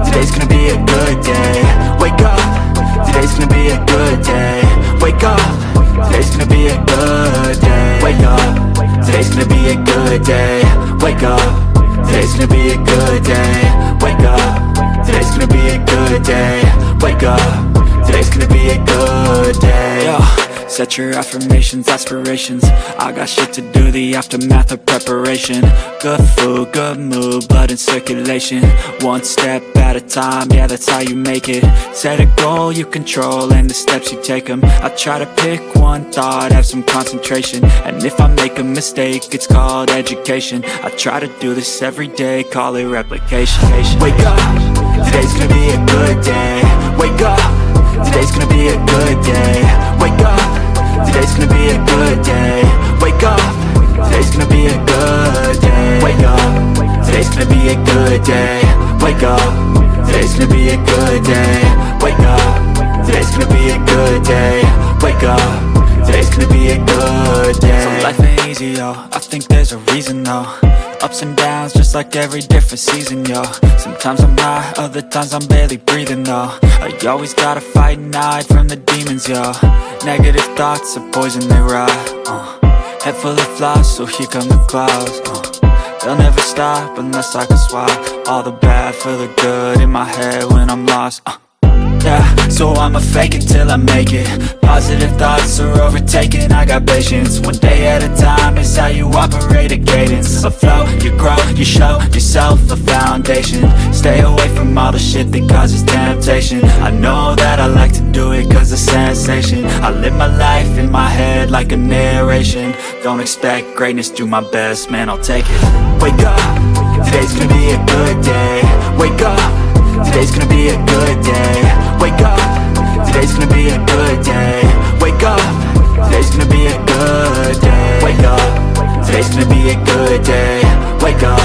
today's gonna be a good day. Wake up, today's gonna be a good day. Wake up, today's gonna be a good day. Wake up, today's gonna be a good day. Wake up. Today's gonna be a good day. Wake up. Today's gonna be a good day. Wake up. Today's gonna be a good day. Yo, set your affirmations, aspirations. I got shit to do, the aftermath of preparation. Good food, good mood, blood in circulation. One step at a time, yeah, that's how you make it. Set a goal you control and the steps you take them. I try to pick one thought, have some concentration. And if I make a mistake, it's called education. I try to do this every day, call it replication. Wake up, today's gonna be a good day. Wake up, today's gonna be a good day. Wake up, today's gonna be a good day. Wake up, today's gonna be a good day. Wake up, today's gonna be a good day. Wake up, today's gonna be a good day. Wake up, today's gonna be a good day. Wake up, today's gonna be a good day. So life ain't easy, yo, I think there's a reason though. Ups and downs, just like every different season, yo. Sometimes I'm high, other times I'm barely breathing, though. I always gotta fight and hide from the demons, yo. Negative thoughts are poison, they rot. Head full of flies, so here come the clouds. They'll never stop unless I can swap all the bad for the good in my head when I'm lost. Yeah, so I'ma fake it till I make it. Positive thoughts are overtaken, I got patience. One day at a time is how you operate a cadence. A flow, you grow, you show yourself a foundation. Stay away from all the shit that causes temptation. I know that I like to do it cause it's sensation. I live my life in my head like a narration. Don't expect greatness, do my best, man, I'll take it. Wake up, today's gonna be a good day. Wake up, today's gonna be a good day. Wake up, today's gonna be a good day. Wake up, today's gonna be a good day. Wake up, today's gonna be a good day. Wake up,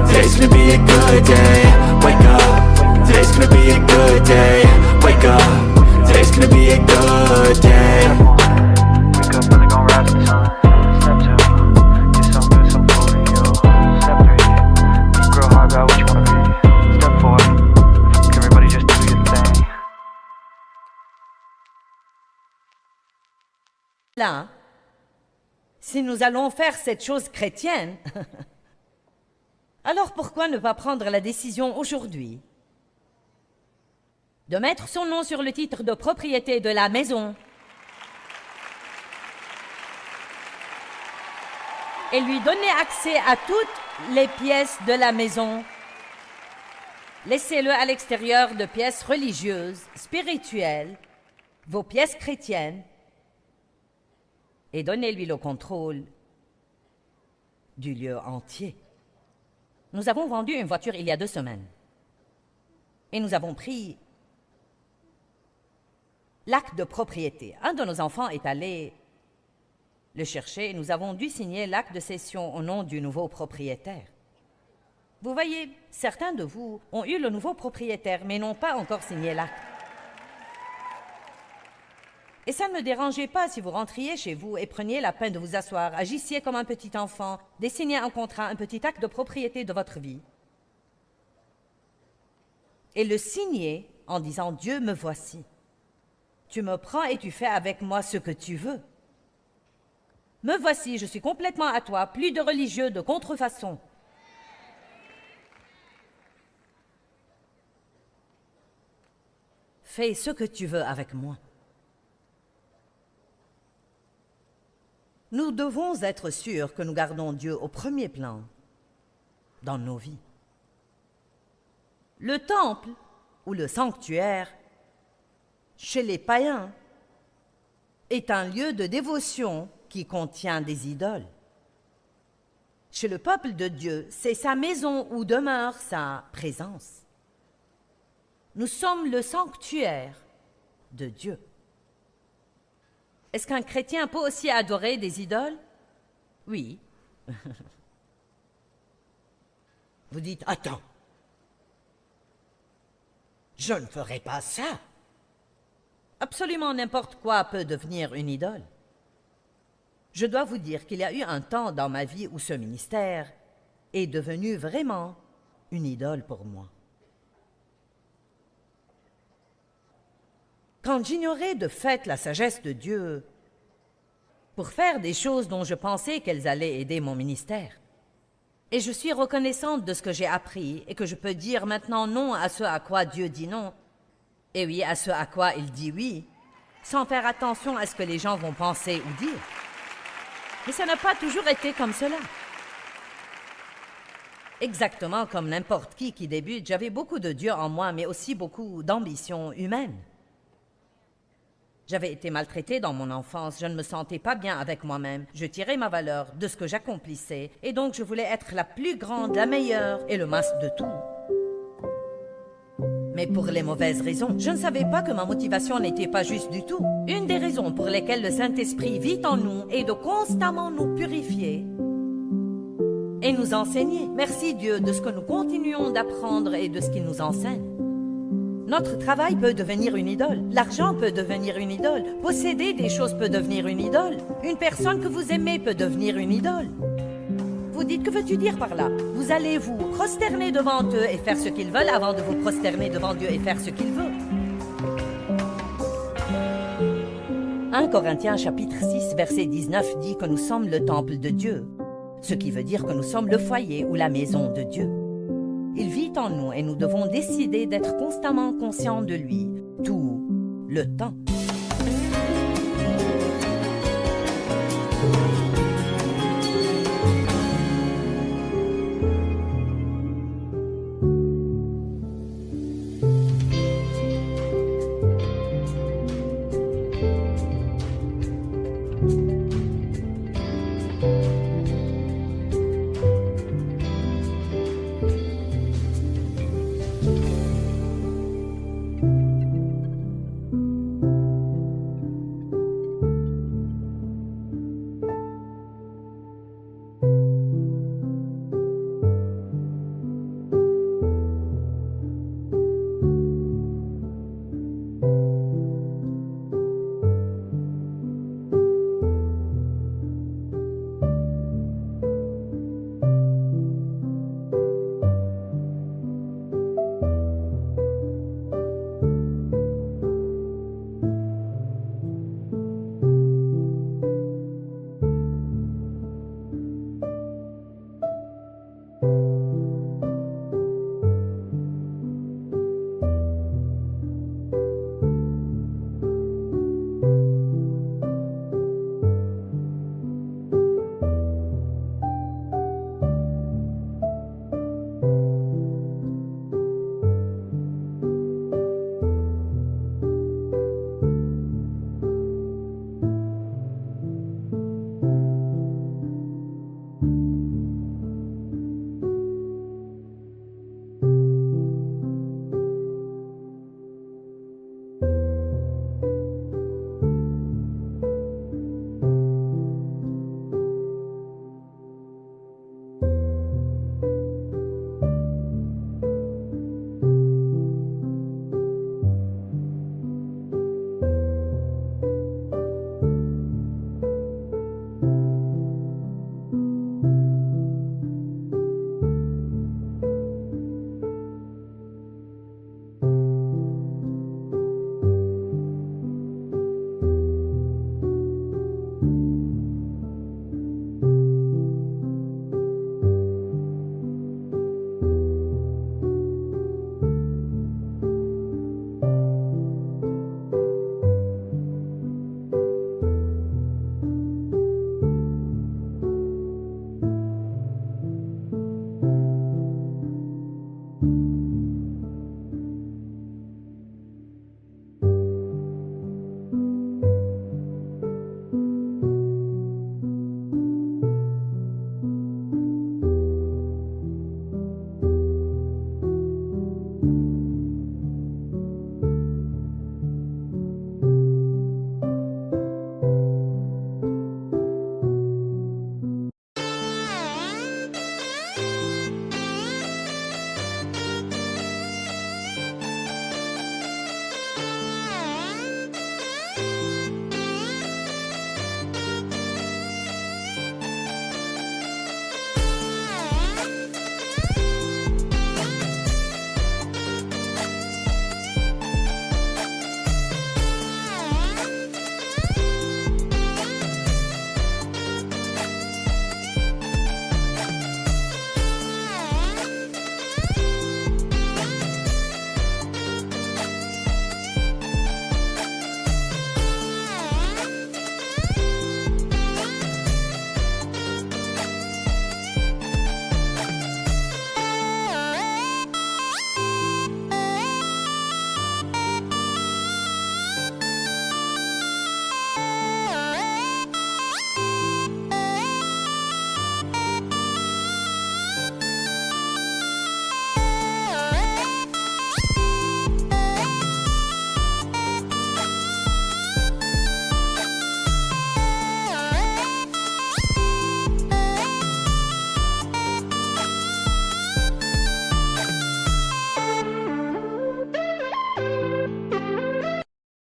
today's gonna be a good day. Wake up, today's gonna be a good day. Wake up, today's gonna be a good day. Wake up early, gonna rise with the sun. Step 2, get some good, some food in you. Step 3, think real hard about what you wanna be. Step 4, everybody just do your thing. Là, si nous allons faire cette chose chrétienne, alors pourquoi ne pas prendre la décision aujourd'hui de mettre son nom sur le titre de propriété de la maison et lui donner accès à toutes les pièces de la maison? Laissez-le à l'extérieur de pièces religieuses, spirituelles, vos pièces chrétiennes, et donnez-lui le contrôle du lieu entier. Nous avons vendu une voiture il y a 2 semaines. Et nous avons pris l'acte de propriété. Un de nos enfants est allé le chercher et nous avons dû signer l'acte de cession au nom du nouveau propriétaire. Vous voyez, certains de vous ont eu le nouveau propriétaire, mais n'ont pas encore signé l'acte. Et ça ne me dérangeait pas si vous rentriez chez vous et preniez la peine de vous asseoir, agissiez comme un petit enfant, dessiniez un contrat, un petit acte de propriété de votre vie, et le signiez en disant « Dieu, me voici. Tu me prends et tu fais avec moi ce que tu veux. Me voici, je suis complètement à toi, plus de religieux, de contrefaçon. » Fais ce que tu veux avec moi. Nous devons être sûrs que nous gardons Dieu au premier plan dans nos vies. Le temple ou le sanctuaire, chez les païens, est un lieu de dévotion qui contient des idoles. Chez le peuple de Dieu, c'est sa maison où demeure sa présence. Nous sommes le sanctuaire de Dieu. Est-ce qu'un chrétien peut aussi adorer des idoles? Oui. Vous dites, attends, je ne ferai pas ça. Absolument n'importe quoi peut devenir une idole. Je dois vous dire qu'il y a eu un temps dans ma vie où ce ministère est devenu vraiment une idole pour moi. Quand j'ignorais de fait la sagesse de Dieu pour faire des choses dont je pensais qu'elles allaient aider mon ministère. Et je suis reconnaissante de ce que j'ai appris et que je peux dire maintenant non à ce à quoi Dieu dit non, et oui à ce à quoi il dit oui, sans faire attention à ce que les gens vont penser ou dire. Mais ça n'a pas toujours été comme cela. Exactement comme n'importe qui débute, j'avais beaucoup de Dieu en moi, mais aussi beaucoup d'ambition humaine. J'avais été maltraitée dans mon enfance, je ne me sentais pas bien avec moi-même. Je tirais ma valeur de ce que j'accomplissais, et donc je voulais être la plus grande, la meilleure et le masque de tout. Mais pour les mauvaises raisons. Je ne savais pas que ma motivation n'était pas juste du tout. Une des raisons pour lesquelles le Saint-Esprit vit en nous est de constamment nous purifier et nous enseigner. Merci Dieu de ce que nous continuons d'apprendre et de ce qu'il nous enseigne. Notre travail peut devenir une idole. L'argent peut devenir une idole. Posséder des choses peut devenir une idole. Une personne que vous aimez peut devenir une idole. Vous dites, que veux-tu dire par là? Vous allez vous prosterner devant eux et faire ce qu'ils veulent avant de vous prosterner devant Dieu et faire ce qu'il veut. 1 Corinthiens chapitre 6 verset 19 dit que nous sommes le temple de Dieu, ce qui veut dire que nous sommes le foyer ou la maison de Dieu. Il vit en nous et nous devons décider d'être constamment conscients de lui, tout le temps.